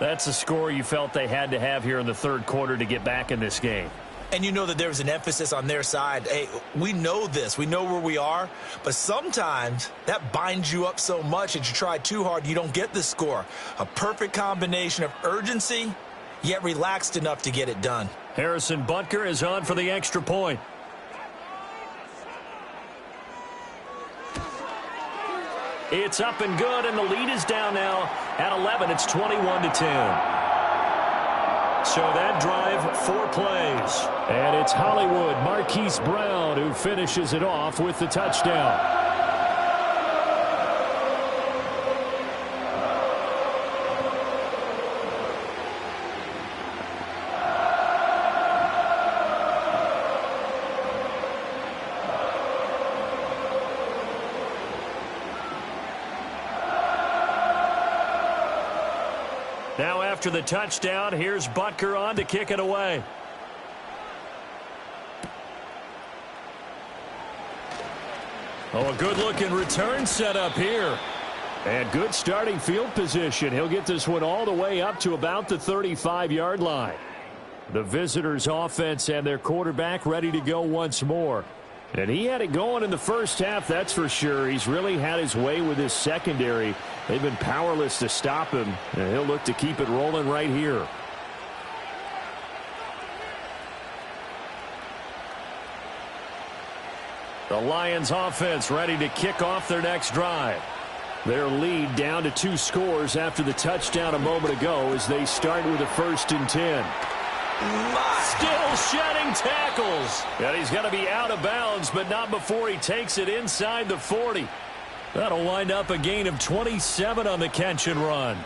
That's a score you felt they had to have here in the 3rd quarter to get back in this game. And you know that there's an emphasis on their side. Hey, we know this. We know where we are. But sometimes that binds you up so much that you try too hard, you don't get the score. A perfect combination of urgency, yet relaxed enough to get it done. Harrison Butker is on for the extra point. It's up and good, and the lead is down now at 11. It's 21-10. So that drive, 4 plays. And it's Hollywood Marquise Brown who finishes it off with the touchdown. Now after the touchdown, here's Butker on to kick it away. Oh, a good-looking return set up here. And good starting field position. He'll get this one all the way up to about the 35-yard line. The visitors' offense and their quarterback ready to go once more. And he had it going in the first half, that's for sure. He's really had his way with his secondary. They've been powerless to stop him, and he'll look to keep it rolling right here. The Lions offense ready to kick off their next drive. Their lead down to 2 scores after the touchdown a moment ago as they start with a 1st and 10. Still shedding tackles. And he's going to be out of bounds, but not before he takes it inside the 40. That'll wind up a gain of 27 on the catch and run.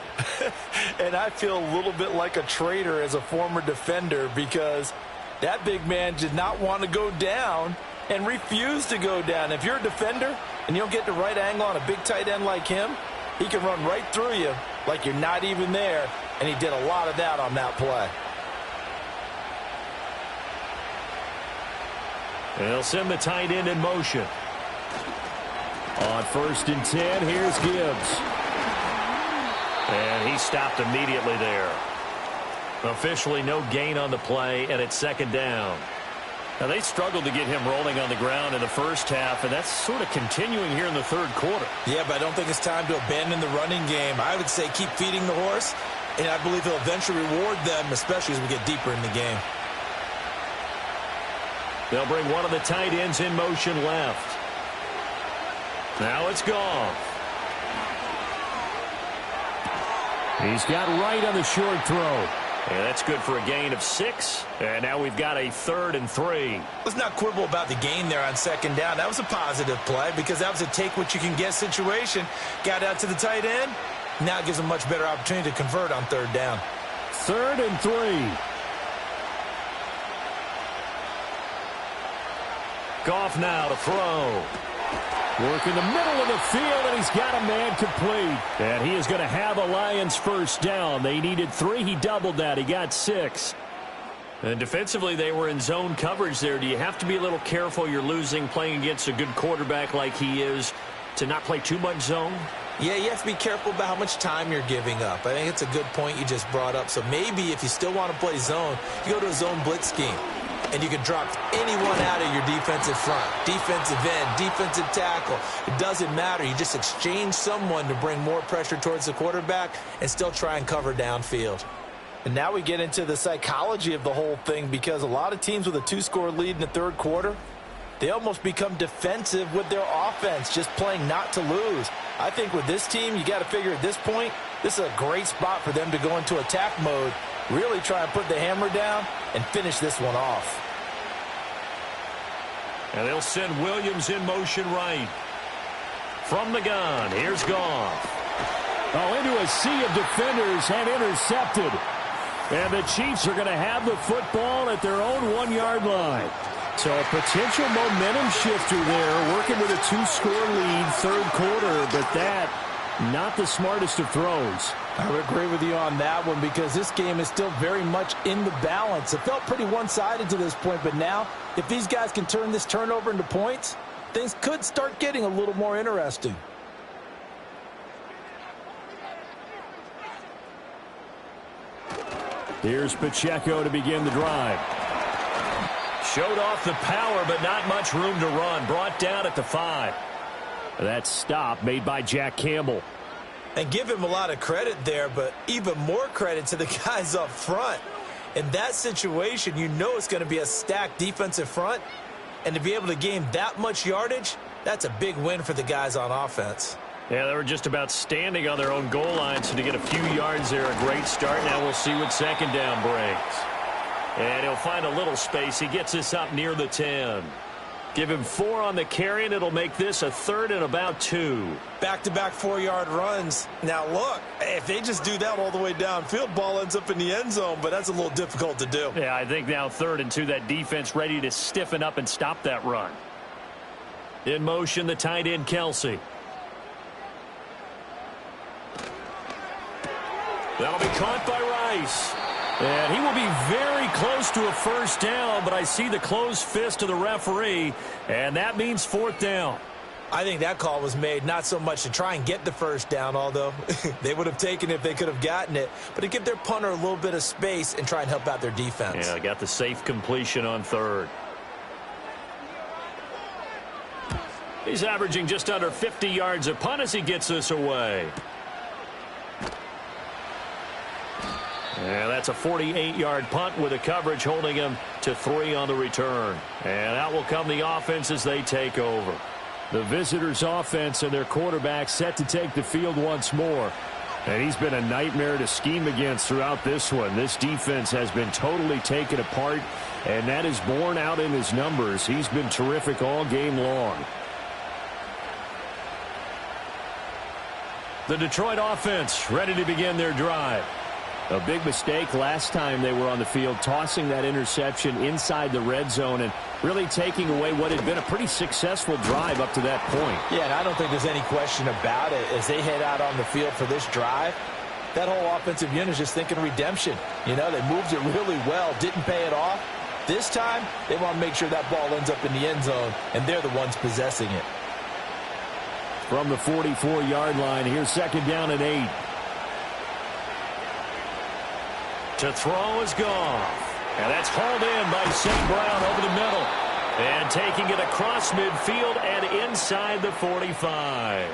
And I feel a little bit like a traitor as a former defender because that big man did not want to go down and refused to go down. If you're a defender and you don't get the right angle on a big tight end like him, he can run right through you like you're not even there, and he did a lot of that on that play. They'll send the tight end in motion. On 1st and 10, here's Gibbs. And he stopped immediately there. Officially no gain on the play, and it's 2nd down. Now, they struggled to get him rolling on the ground in the first half, and that's sort of continuing here in the 3rd quarter. Yeah, but I don't think it's time to abandon the running game. I would say keep feeding the horse, and I believe he'll eventually reward them, especially as we get deeper in the game. They'll bring one of the tight ends in motion left. Now it's Goff. He's got right on the short throw. And that's good for a gain of 6. And now we've got a 3rd and 3. Let's not quibble about the gain there on 2nd down. That was a positive play because that was a take-what-you-can-get situation. Got out to the tight end. Now it gives them a much better opportunity to convert on 3rd down. 3rd and 3. Goff now to throw. Work in the middle of the field, and he's got a man complete. And he is going to have a Lions 1st down. They needed 3. He doubled that. He got 6. And defensively, they were in zone coverage there. Do you have to be a little careful? You're losing playing against a good quarterback like he is to not play too much zone? Yeah, you have to be careful about how much time you're giving up. I think it's a good point you just brought up. So maybe if you still want to play zone, you go to a zone blitz scheme. And you can drop anyone out of your defensive front, defensive end, defensive tackle. It doesn't matter. You just exchange someone to bring more pressure towards the quarterback and still try and cover downfield. And now we get into the psychology of the whole thing because a lot of teams with a 2-score lead in the 3rd quarter, they almost become defensive with their offense, just playing not to lose. I think with this team, you got to figure at this point, this is a great spot for them to go into attack mode, really try and put the hammer down and finish this one off. And they'll send Williams in motion right. From the gun, here's Goff. Oh, into a sea of defenders and intercepted. And the Chiefs are going to have the football at their own 1-yard line. So a potential momentum shifter there, working with a 2-score lead, 3rd quarter, but that, not the smartest of throws. I would agree with you on that one because this game is still very much in the balance. It felt pretty one-sided to this point, but now if these guys can turn this turnover into points, things could start getting a little more interesting. Here's Pacheco to begin the drive. Showed off the power, but not much room to run. Brought down at the 5. That stop made by Jack Campbell. And give him a lot of credit there, but even more credit to the guys up front. In that situation, you know it's going to be a stacked defensive front. And to be able to gain that much yardage, that's a big win for the guys on offense. Yeah, they were just about standing on their own goal line, so to get a few yards there, a great start. Now we'll see what 2nd down brings. And he'll find a little space. He gets this up near the 10. Give him 4 on the carry, and it'll make this a 3rd and about 2. Back-to-back 4-yard runs. Now, look, if they just do that all the way downfield, ball ends up in the end zone, but that's a little difficult to do. Yeah, I think now 3rd and 2, that defense ready to stiffen up and stop that run. In motion, the tight end, Kelsey. That'll be caught by Rice. And he will be very close to a first down, but I see the closed fist of the referee, and that means fourth down. I think that call was made not so much to try and get the first down, although they would have taken it if they could have gotten it, but to give their punter a little bit of space and try and help out their defense. Yeah, got the safe completion on third. He's averaging just under 50 yards a punt as he gets this away. And that's a 48-yard punt with a coverage holding him to 3 on the return. And out will come the offense as they take over. The visitors' offense and their quarterback set to take the field once more. And he's been a nightmare to scheme against throughout this one. This defense has been totally taken apart, and that is borne out in his numbers. He's been terrific all game long. The Detroit offense ready to begin their drive. A big mistake last time they were on the field, tossing that interception inside the red zone and really taking away what had been a pretty successful drive up to that point. Yeah, and I don't think there's any question about it. As they head out on the field for this drive, that whole offensive unit is just thinking redemption. You know, they moved it really well, didn't pay it off. This time, they want to make sure that ball ends up in the end zone, and they're the ones possessing it. From the 44-yard line, here's second down and 8. To throw is Goff. And that's hauled in by St. Brown over the middle. And taking it across midfield and inside the 45.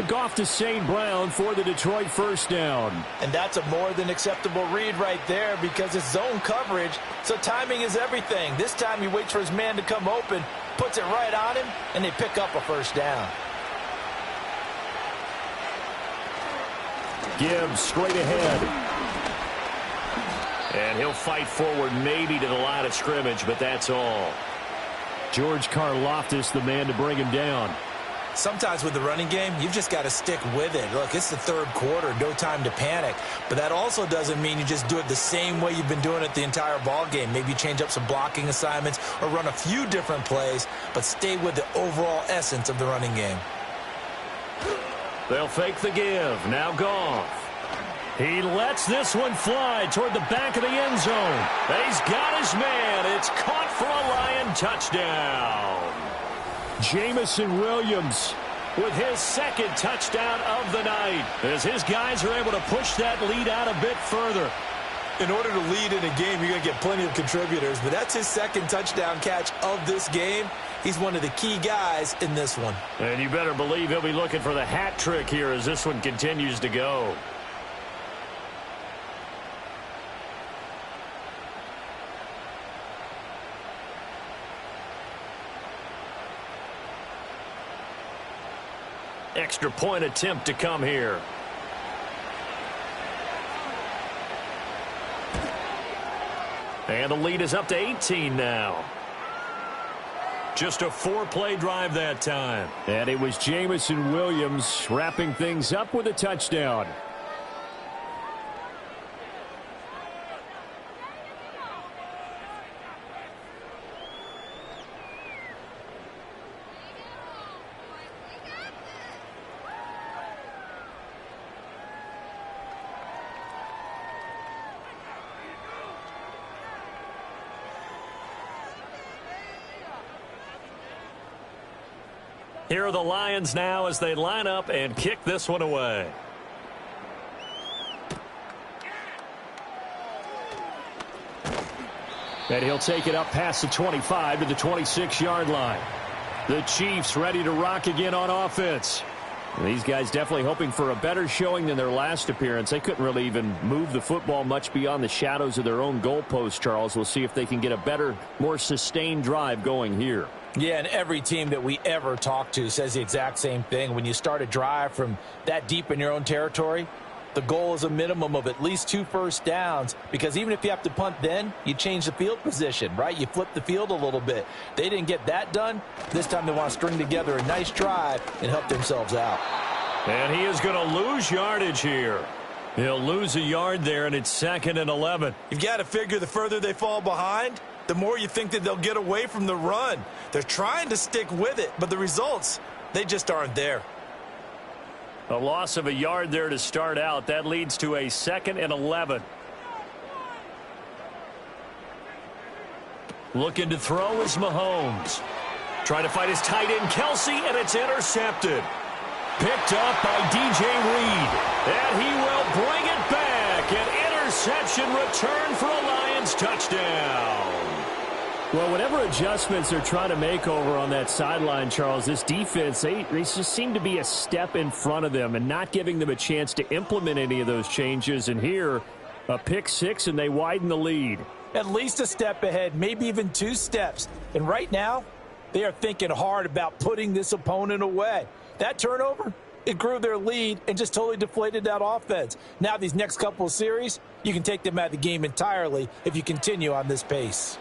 Goff to St. Brown for the Detroit first down. And that's a more than acceptable read right there because it's zone coverage, so timing is everything. This time he waits for his man to come open, puts it right on him, and they pick up a first down. Gibbs straight ahead. And he'll fight forward maybe to the line of scrimmage, but that's all. George Karlaftis, the man to bring him down. Sometimes with the running game, you've just got to stick with it. Look, it's the third quarter, no time to panic. But that also doesn't mean you just do it the same way you've been doing it the entire ball game. Maybe change up some blocking assignments or run a few different plays, but stay with the overall essence of the running game. They'll fake the give. Now Goff. He lets this one fly toward the back of the end zone. He's got his man. It's caught for a Lion touchdown. Jamison Williams with his second touchdown of the night as his guys are able to push that lead out a bit further. In order to lead in a game, you're going to get plenty of contributors, but that's his second touchdown catch of this game. He's one of the key guys in this one. And you better believe he'll be looking for the hat trick here as this one continues to go. Extra point attempt to come here. And the lead is up to 18 now. Just a 4-play drive that time. And it was Jamison Williams wrapping things up with a touchdown. Here are the Lions now as they line up and kick this one away. And he'll take it up past the 25 to the 26-yard line. The Chiefs ready to rock again on offense. These guys definitely hoping for a better showing than their last appearance. They couldn't really even move the football much beyond the shadows of their own goalpost, Charles. We'll see if they can get a better, more sustained drive going here. Yeah, and every team that we ever talk to says the exact same thing. When you start a drive from that deep in your own territory, the goal is a minimum of at least 2 first downs, because even if you have to punt then, you change the field position, right? You flip the field a little bit. They didn't get that done. This time they want to string together a nice drive and help themselves out. And he is going to lose yardage here. He'll lose a yard there, and it's 2nd and 11. You've got to figure the further they fall behind, the more you think that they'll get away from the run. They're trying to stick with it, but the results, they just aren't there. A loss of a yard there to start out. That leads to a 2nd and 11. Looking to throw is Mahomes. Trying to fight his tight end, Kelsey, and it's intercepted. Picked up by DJ Reed. And he will bring it back. An interception return for a Lions touchdown. Well, whatever adjustments they're trying to make over on that sideline, Charles, this defense, they just seem to be a step in front of them and not giving them a chance to implement any of those changes. And here, a pick six, and they widen the lead. At least a step ahead, maybe even 2 steps. And right now, they are thinking hard about putting this opponent away. That turnover, it grew their lead and just totally deflated that offense. Now these next couple of series, you can take them out of the game entirely if you continue on this pace.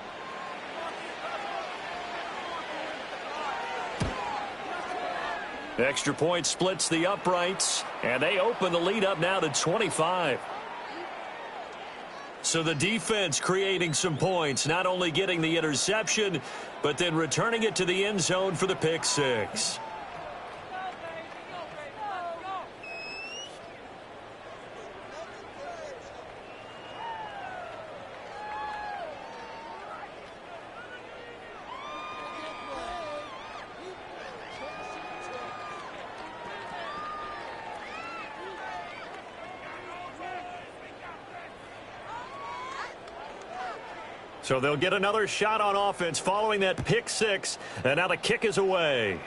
Extra point splits the uprights, and they open the lead up now to 25. So the defense creating some points, not only getting the interception, but then returning it to the end zone for the pick six. So they'll get another shot on offense following that pick six, and now the kick is away.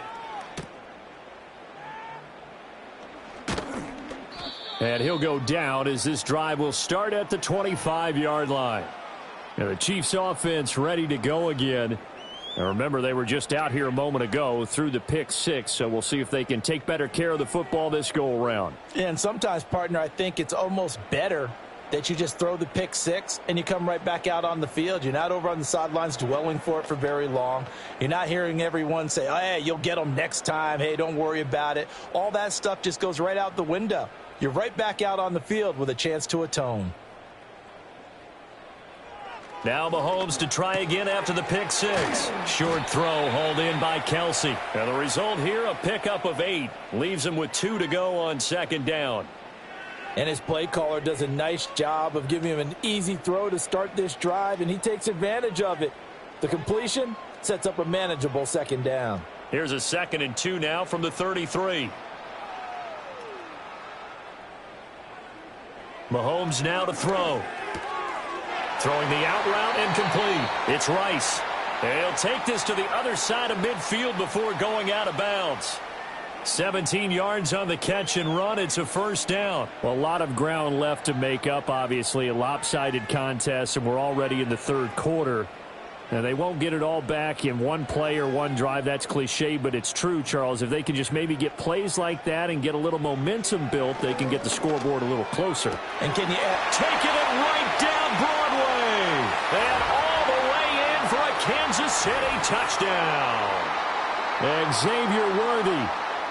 And he'll go down as this drive will start at the 25-yard line. And the Chiefs offense ready to go again. And remember, they were just out here a moment ago through the pick six, so we'll see if they can take better care of the football this go around. And sometimes, partner, I think it's almost better that you just throw the pick six and you come right back out on the field. You're not over on the sidelines dwelling for it for very long. You're not hearing everyone say, oh, hey, you'll get them next time. Hey, don't worry about it. All that stuff just goes right out the window. You're right back out on the field with a chance to atone. Now Mahomes to try again after the pick six. Short throw hauled in by Kelsey. And the result here, a pickup of 8. Leaves him with 2 to go on 2nd down. And his play caller does a nice job of giving him an easy throw to start this drive, and he takes advantage of it. The completion sets up a manageable 2nd down. Here's a 2nd and 2 now from the 33. Mahomes now to throw. Throwing the out route incomplete. It's Rice. They'll take this to the other side of midfield before going out of bounds. 17 yards on the catch and run. It's a 1st down. Well, a lot of ground left to make up, obviously. A lopsided contest, and we're already in the 3rd quarter. And they won't get it all back in one play or one drive. That's cliche, but it's true, Charles. If they can just maybe get plays like that and get a little momentum built, they can get the scoreboard a little closer. And can you taking it right down Broadway. And all the way in for a Kansas City touchdown. And Xavier Worthy,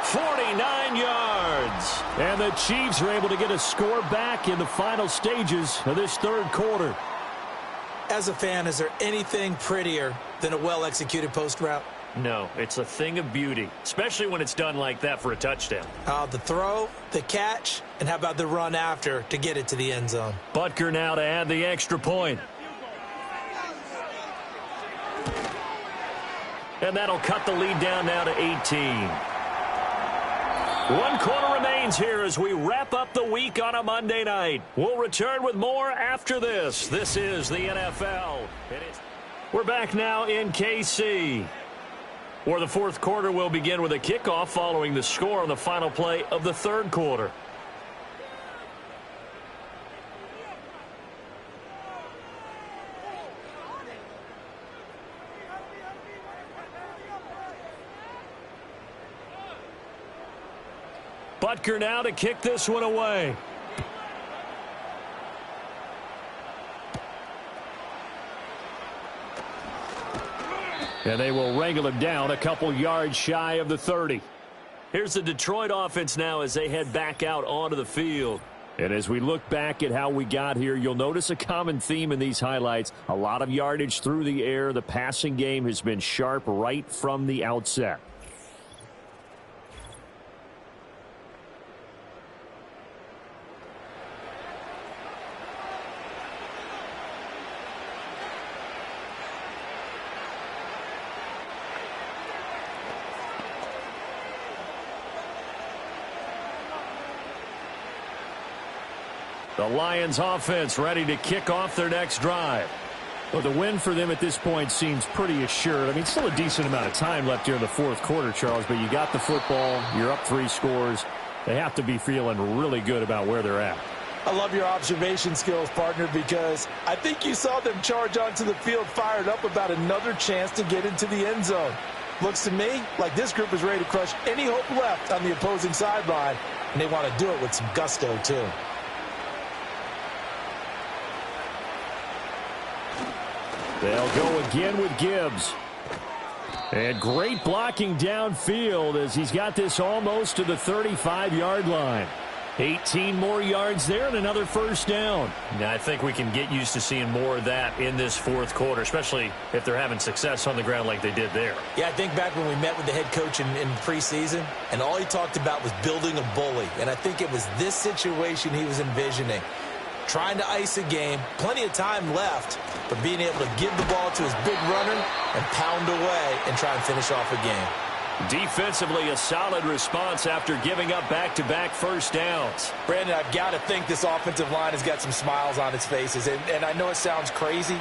49 yards. And the Chiefs are able to get a score back in the final stages of this 3rd quarter. As a fan, is there anything prettier than a well-executed post route? No, it's a thing of beauty, especially when it's done like that for a touchdown. The throw, the catch, and how about the run after to get it to the end zone? Butker now to add the extra point. And that'll cut the lead down now to 18. 1 quarter remains here as we wrap up the week on a Monday night. We'll return with more after this. This is the NFL. We're back now in KC, where the 4th quarter will begin with a kickoff following the score on the final play of the 3rd quarter. Butker now to kick this one away. And they will wrangle him down a couple yards shy of the 30. Here's the Detroit offense now as they head back out onto the field. And as we look back at how we got here, you'll notice a common theme in these highlights. A lot of yardage through the air. The passing game has been sharp right from the outset. The Lions offense ready to kick off their next drive. Well, the win for them at this point seems pretty assured. I mean, still a decent amount of time left here in the fourth quarter, Charles, but you got the football. You're up 3 scores. They have to be feeling really good about where they're at. I love your observation skills, partner, because I think you saw them charge onto the field fired up about another chance to get into the end zone. Looks to me like this group is ready to crush any hope left on the opposing sideline, and they want to do it with some gusto, too. They'll go again with Gibbs. And great blocking downfield as he's got this almost to the 35-yard line. 18 more yards there and another first down. Now, I think we can get used to seeing more of that in this fourth quarter, especially if they're having success on the ground like they did there. Yeah, I think back when we met with the head coach in preseason, and all he talked about was building a bully. And I think it was this situation he was envisioning. Trying to ice a game, plenty of time left, but being able to give the ball to his big runner and pound away and try and finish off a game. Defensively, a solid response after giving up back-to-back first downs. Brandon, I've got to think this offensive line has got some smiles on its faces. And I know it sounds crazy,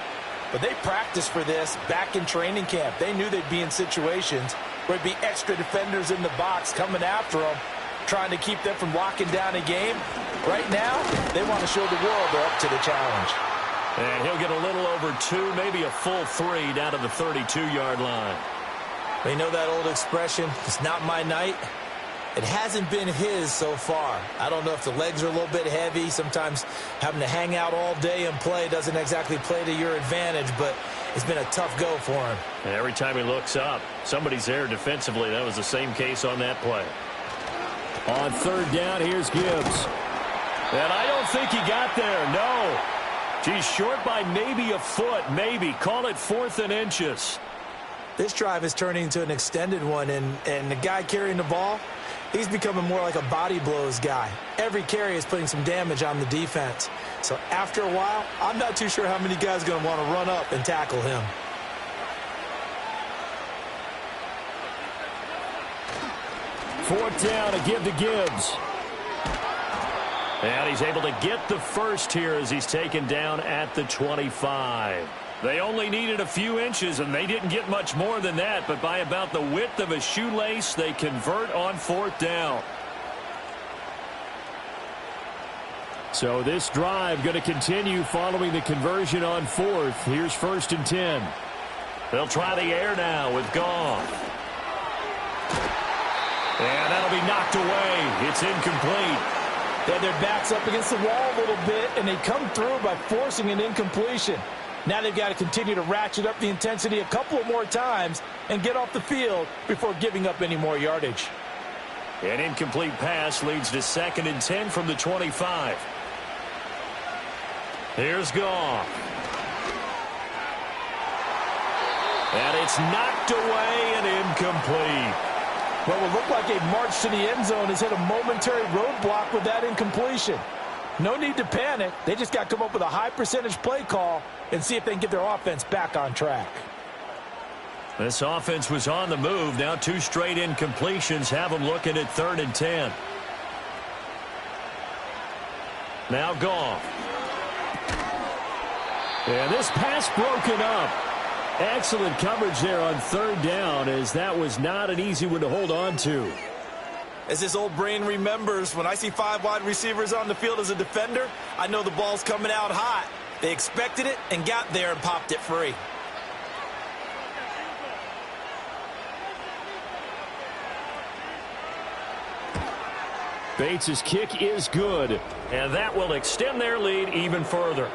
but they practiced for this back in training camp. They knew they'd be in situations where there'd be extra defenders in the box coming after them, trying to keep them from locking down a game. Right now, they want to show the world they're up to the challenge. And he'll get a little over 2, maybe a full 3 down to the 32-yard line. You know that old expression, it's not my night? It hasn't been his so far. I don't know if the legs are a little bit heavy. Sometimes having to hang out all day and play doesn't exactly play to your advantage, but it's been a tough go for him. And every time he looks up, somebody's there defensively. That was the same case on that play. On third down, here's Gibbs. And I don't think he got there, no. He's short by maybe a foot, maybe. Call it 4th and inches. This drive is turning into an extended one, and the guy carrying the ball, he's becoming more like a body blows guy. Every carry is putting some damage on the defense. So after a while, I'm not too sure how many guys are going to want to run up and tackle him. Fourth down to give to Gibbs. And he's able to get the first here as he's taken down at the 25. They only needed a few inches, and they didn't get much more than that. But by about the width of a shoelace, they convert on fourth down. So this drive going to continue following the conversion on fourth. Here's 1st and 10. They'll try the air now with Goff. And that'll be knocked away. It's incomplete. They had their backs up against the wall a little bit, and they come through by forcing an incompletion. Now they've got to continue to ratchet up the intensity a couple of more times and get off the field before giving up any more yardage. An incomplete pass leads to 2nd and 10 from the 25. Here's Goff. And it's knocked away and incomplete. What will look like a march to the end zone has hit a momentary roadblock with that incompletion. No need to panic. They just got to come up with a high percentage play call and see if they can get their offense back on track. This offense was on the move. Now 2 straight incompletions have them looking at 3rd and 10. Now Goff. And this pass broken up. Excellent coverage there on third down, as that was not an easy one to hold on to. As this old brain remembers, when I see 5 wide receivers on the field as a defender, I know the ball's coming out hot. They expected it and got there and popped it free. Bates' kick is good. And that will extend their lead even further.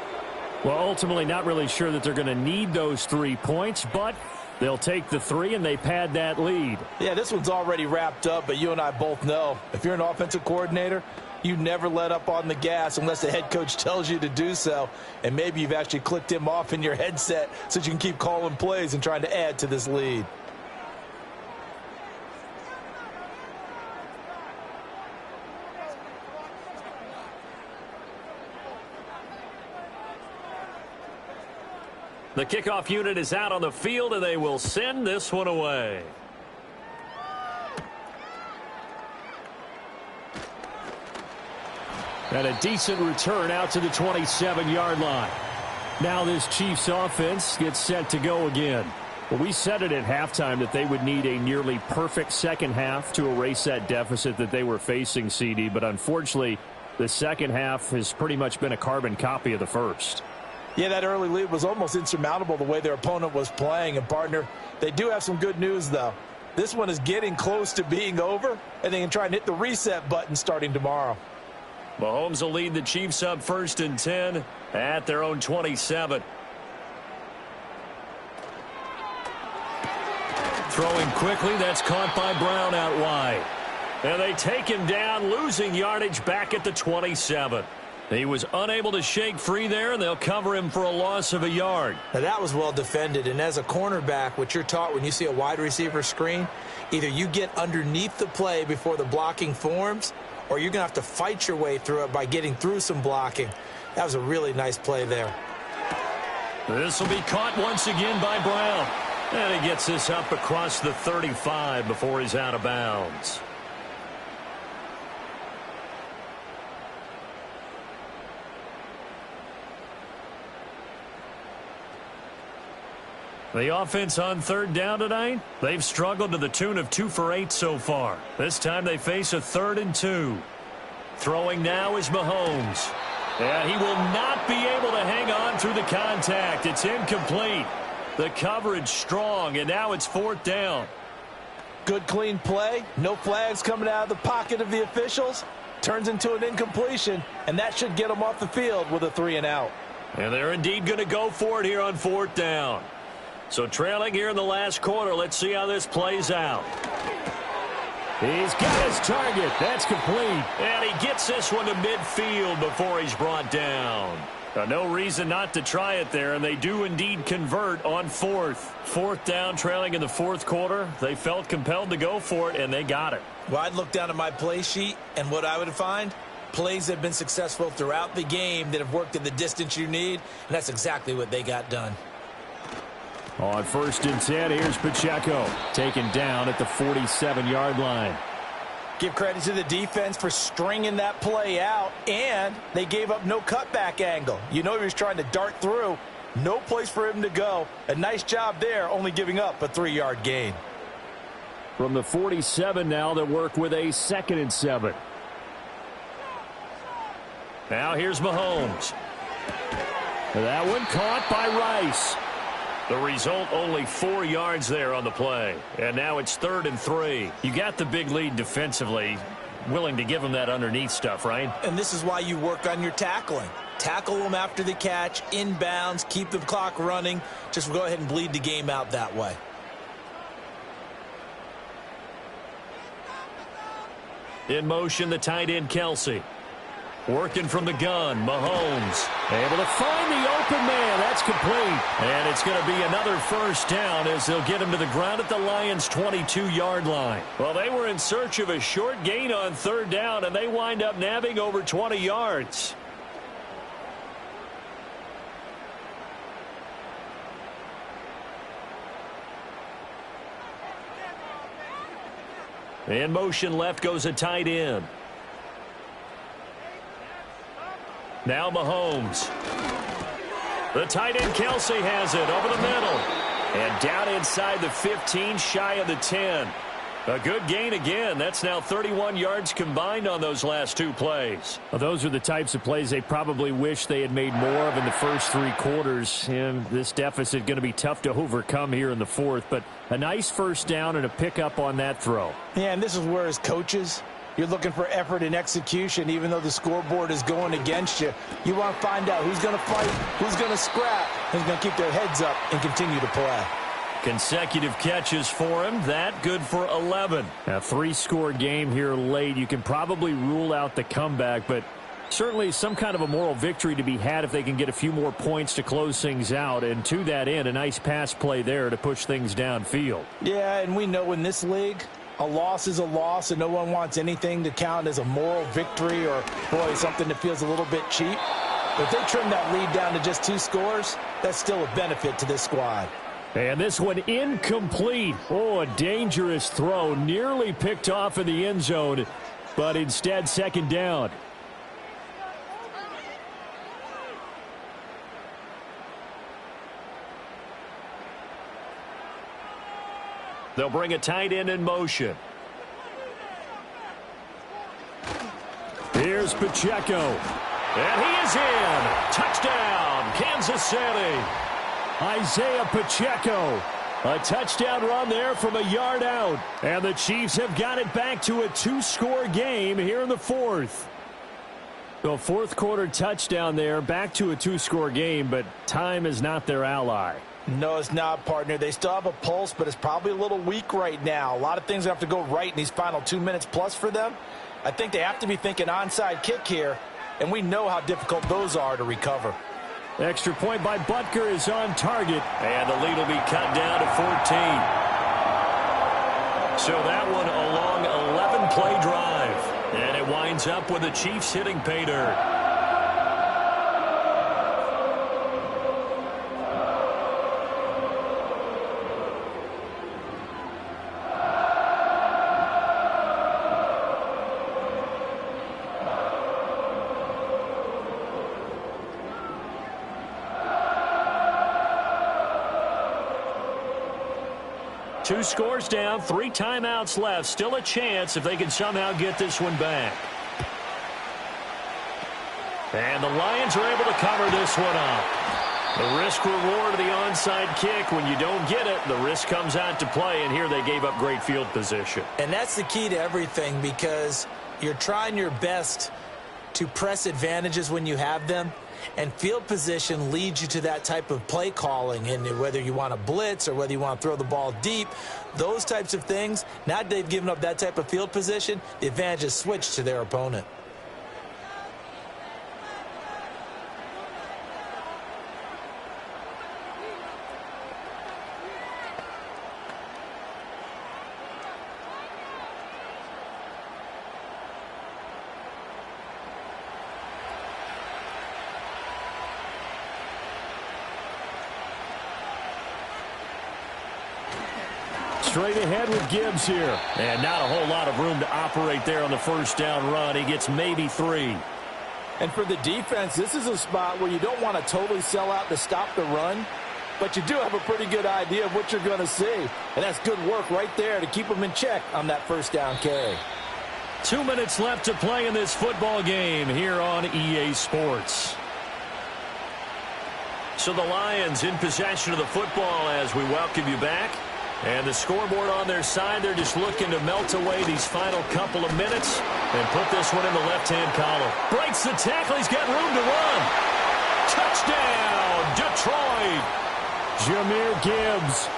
Well, ultimately not really sure that they're going to need those 3 points, but they'll take the 3 and they pad that lead. Yeah, this one's already wrapped up, but you and I both know if you're an offensive coordinator, you never let up on the gas unless the head coach tells you to do so. And maybe you've actually clicked him off in your headset so you can keep calling plays and trying to add to this lead. The kickoff unit is out on the field, and they will send this one away. And a decent return out to the 27-yard line. Now this Chiefs offense gets set to go again. Well, we said it at halftime that they would need a nearly perfect second half to erase that deficit that they were facing, CD. But unfortunately, the second half has pretty much been a carbon copy of the first. Yeah, that early lead was almost insurmountable the way their opponent was playing. And, partner, they do have some good news, though. This one is getting close to being over, and they can try and hit the reset button starting tomorrow. Mahomes will lead the Chiefs up 1st and 10 at their own 27. Throwing quickly, that's caught by Brown out wide. And they take him down, losing yardage back at the 27. He was unable to shake free there, and they'll cover him for a loss of a yard. Now, that was well defended, and as a cornerback, what you're taught when you see a wide receiver screen, either you get underneath the play before the blocking forms, or you're going to have to fight your way through it by getting through some blocking. That was a really nice play there. This will be caught once again by Brown. And he gets this up across the 35 before he's out of bounds. The offense on 3rd down tonight, they've struggled to the tune of 2 for 8 so far. This time they face a 3rd and 2. Throwing now is Mahomes. And he will not be able to hang on through the contact. It's incomplete. The coverage strong, and now it's 4th down. Good clean play. No flags coming out of the pocket of the officials. Turns into an incompletion, and that should get them off the field with a 3 and out. And they're indeed going to go for it here on 4th down. So trailing here in the last quarter, let's see how this plays out. He's got his target. That's complete. And he gets this one to midfield before he's brought down. No reason not to try it there, and they do indeed convert on 4th. 4th down, trailing in the 4th quarter. They felt compelled to go for it, and they got it. Well, I'd look down at my play sheet, and what I would find, plays that have been successful throughout the game that have worked in the distance you need, and that's exactly what they got done. On 1st and 10, here's Pacheco, taken down at the 47-yard line. Give credit to the defense for stringing that play out, and they gave up no cutback angle. You know he was trying to dart through. No place for him to go. A nice job there, only giving up a 3-yard gain. From the 47 now, they work with a 2nd and 7. Now here's Mahomes. That one caught by Rice. The result, only 4 yards there on the play. And now it's 3rd and 3. You got the big lead defensively. Willing to give them that underneath stuff, right? And this is why you work on your tackling. Tackle them after the catch, inbounds, keep the clock running. Just go ahead and bleed the game out that way. In motion, the tight end, Kelsey. Working from the gun, Mahomes. Able to find the open man. That's complete. And it's going to be another 1st down as they'll get him to the ground at the Lions' 22-yard line. Well, they were in search of a short gain on 3rd down, and they wind up nabbing over 20 yards. In motion left goes a tight end. Now Mahomes. The tight end Kelsey has it over the middle. And down inside the 15, shy of the 10. A good gain again. That's now 31 yards combined on those last 2 plays. Well, those are the types of plays they probably wish they had made more of in the first 3 quarters. And this deficit going to be tough to overcome here in the 4th. But a nice 1st down and a pickup on that throw. Yeah, and this is where as coaches, you're looking for effort and execution, even though the scoreboard is going against you. You want to find out who's going to fight, who's going to scrap, who's going to keep their heads up and continue to play. Consecutive catches for him. That good for 11. A 3-score game here late. You can probably rule out the comeback, but certainly some kind of a moral victory to be had if they can get a few more points to close things out. And to that end, a nice pass play there to push things downfield. Yeah, and we know in this league, a loss is a loss, and no one wants anything to count as a moral victory or, boy, something that feels a little bit cheap. But if they trim that lead down to just 2 scores, that's still a benefit to this squad. And this one incomplete. Oh, a dangerous throw. Nearly picked off in the end zone, but instead 2nd down. They'll bring a tight end in motion. Here's Pacheco. And he is in. Touchdown, Kansas City. Isaiah Pacheco. A touchdown run there from a yard out. And the Chiefs have got it back to a 2-score game here in the fourth. The fourth quarter touchdown there, back to a 2-score game, but time is not their ally. No, it's not, partner. They still have a pulse, but it's probably a little weak right now. A lot of things have to go right in these final 2 minutes plus for them. I think they have to be thinking onside kick here, and we know how difficult those are to recover. Extra point by Butker is on target, and the lead will be cut down to 14. So that one a long 11-play drive, and it winds up with the Chiefs hitting pay dirt. Two scores down, 3 timeouts left. Still a chance if they can somehow get this one back. And the Lions are able to cover this one up. The risk-reward of the onside kick. When you don't get it, the risk comes out to play, and here they gave up great field position. And that's the key to everything, because you're trying your best to press advantages when you have them. And field position leads you to that type of play calling, and whether you want to blitz or whether you want to throw the ball deep, those types of things. Now that they've given up that type of field position, the advantage is switched to their opponent. Straight ahead with Gibbs here. And not a whole lot of room to operate there on the first down run. He gets maybe 3. And for the defense, this is a spot where you don't want to totally sell out to stop the run, but you do have a pretty good idea of what you're going to see. And that's good work right there to keep them in check on that first down carry. 2 minutes left to play in this football game here on EA Sports. So the Lions in possession of the football as we welcome you back. And the scoreboard on their side, they're just looking to melt away these final couple of minutes and put this one in the left-hand column. Breaks the tackle. He's got room to run. Touchdown, Detroit. Jahmyr Gibbs,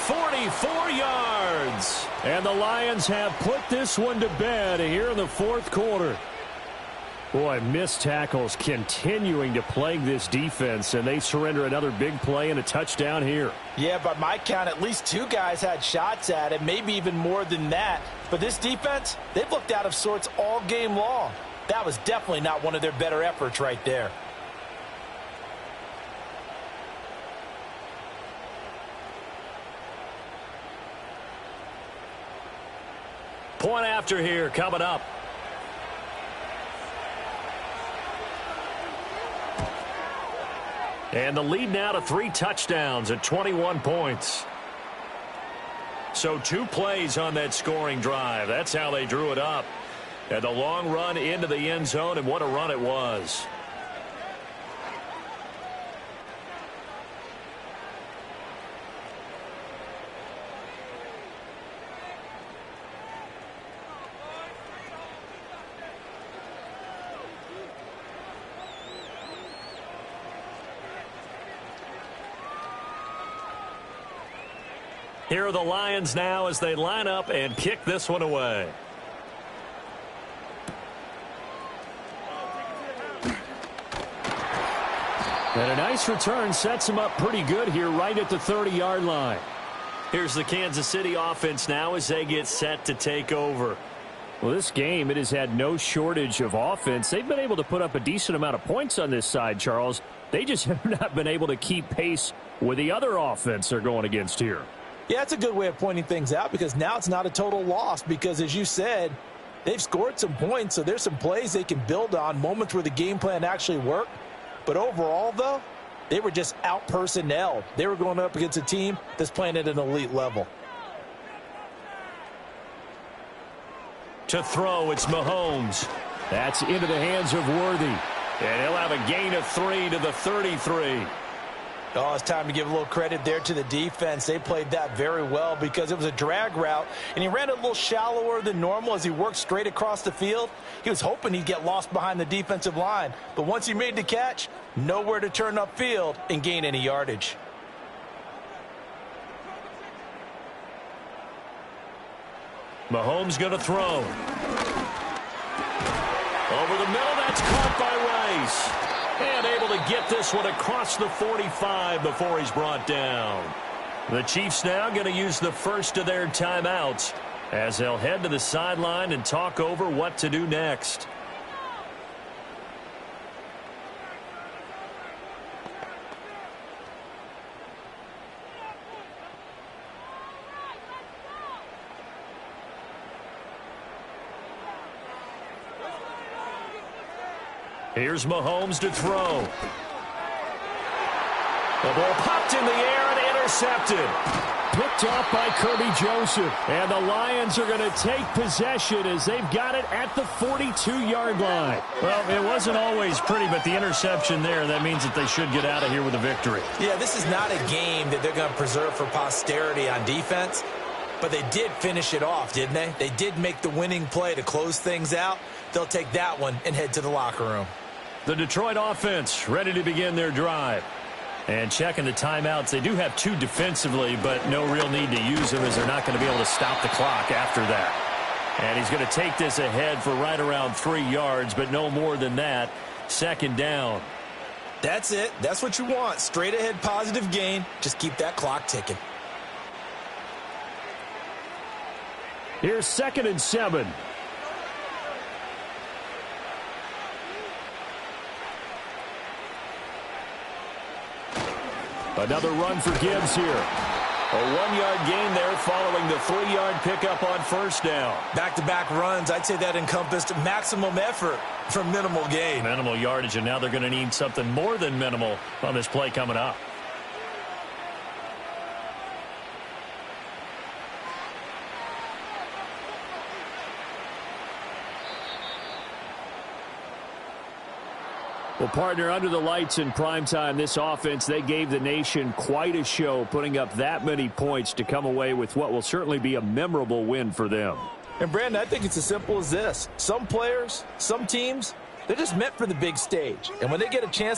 44 yards. And the Lions have put this one to bed here in the fourth quarter. Boy, missed tackles continuing to plague this defense, and they surrender another big play and a touchdown here. Yeah, by my count, at least 2 guys had shots at it, maybe even more than that. But this defense, they've looked out of sorts all game long. That was definitely not one of their better efforts right there. Point after here coming up. And the lead now to 3 touchdowns at 21 points. So 2 plays on that scoring drive. That's how they drew it up. And the long run into the end zone, and what a run it was. Here are the Lions now as they line up and kick this one away. And a nice return sets them up pretty good here right at the 30-yard line. Here's the Kansas City offense now as they get set to take over. Well, this game, it has had no shortage of offense. They've been able to put up a decent amount of points on this side, Charles. They just have not been able to keep pace with the other offense they're going against here. Yeah, that's a good way of pointing things out, because now it's not a total loss, because as you said, they've scored some points, so there's some plays they can build on, moments where the game plan actually worked. But overall, though, they were just out-personnelled. They were going up against a team that's playing at an elite level. To throw, it's Mahomes. That's into the hands of Worthy. And he'll have a gain of 3 to the 33. Oh, it's time to give a little credit there to the defense. They played that very well because it was a drag route, and he ran a little shallower than normal as he worked straight across the field. He was hoping he'd get lost behind the defensive line, but once he made the catch, nowhere to turn upfield and gain any yardage. Mahomes going to throw. Over the middle, that's caught by Rice. And able to get this one across the 45 before he's brought down. The Chiefs now going to use the first of their timeouts as they'll head to the sideline and talk over what to do next. Here's Mahomes to throw. The ball popped in the air and intercepted. Picked off by Kirby Joseph. And the Lions are going to take possession as they've got it at the 42-yard line. Well, it wasn't always pretty, but the interception there, that means that they should get out of here with a victory. Yeah, this is not a game that they're going to preserve for posterity on defense, but they did finish it off, didn't they? They did make the winning play to close things out. They'll take that one and head to the locker room. The Detroit offense ready to begin their drive. And checking the timeouts, they do have 2 defensively, but no real need to use them as they're not going to be able to stop the clock after that. And he's going to take this ahead for right around 3 yards, but no more than that. Second down. That's it. That's what you want. Straight ahead positive gain. Just keep that clock ticking. Here's 2nd and 7. Another run for Gibbs here. A 1-yard gain there following the 3-yard pickup on first down. Back-to-back runs, I'd say that encompassed maximum effort for minimal gain. Minimal yardage, and now they're going to need something more than minimal on this play coming up. Well, partner, under the lights in primetime, this offense, they gave the nation quite a show, putting up that many points to come away with what will certainly be a memorable win for them. And, Brandon, I think it's as simple as this. Some players, some teams, they're just meant for the big stage. And when they get a chance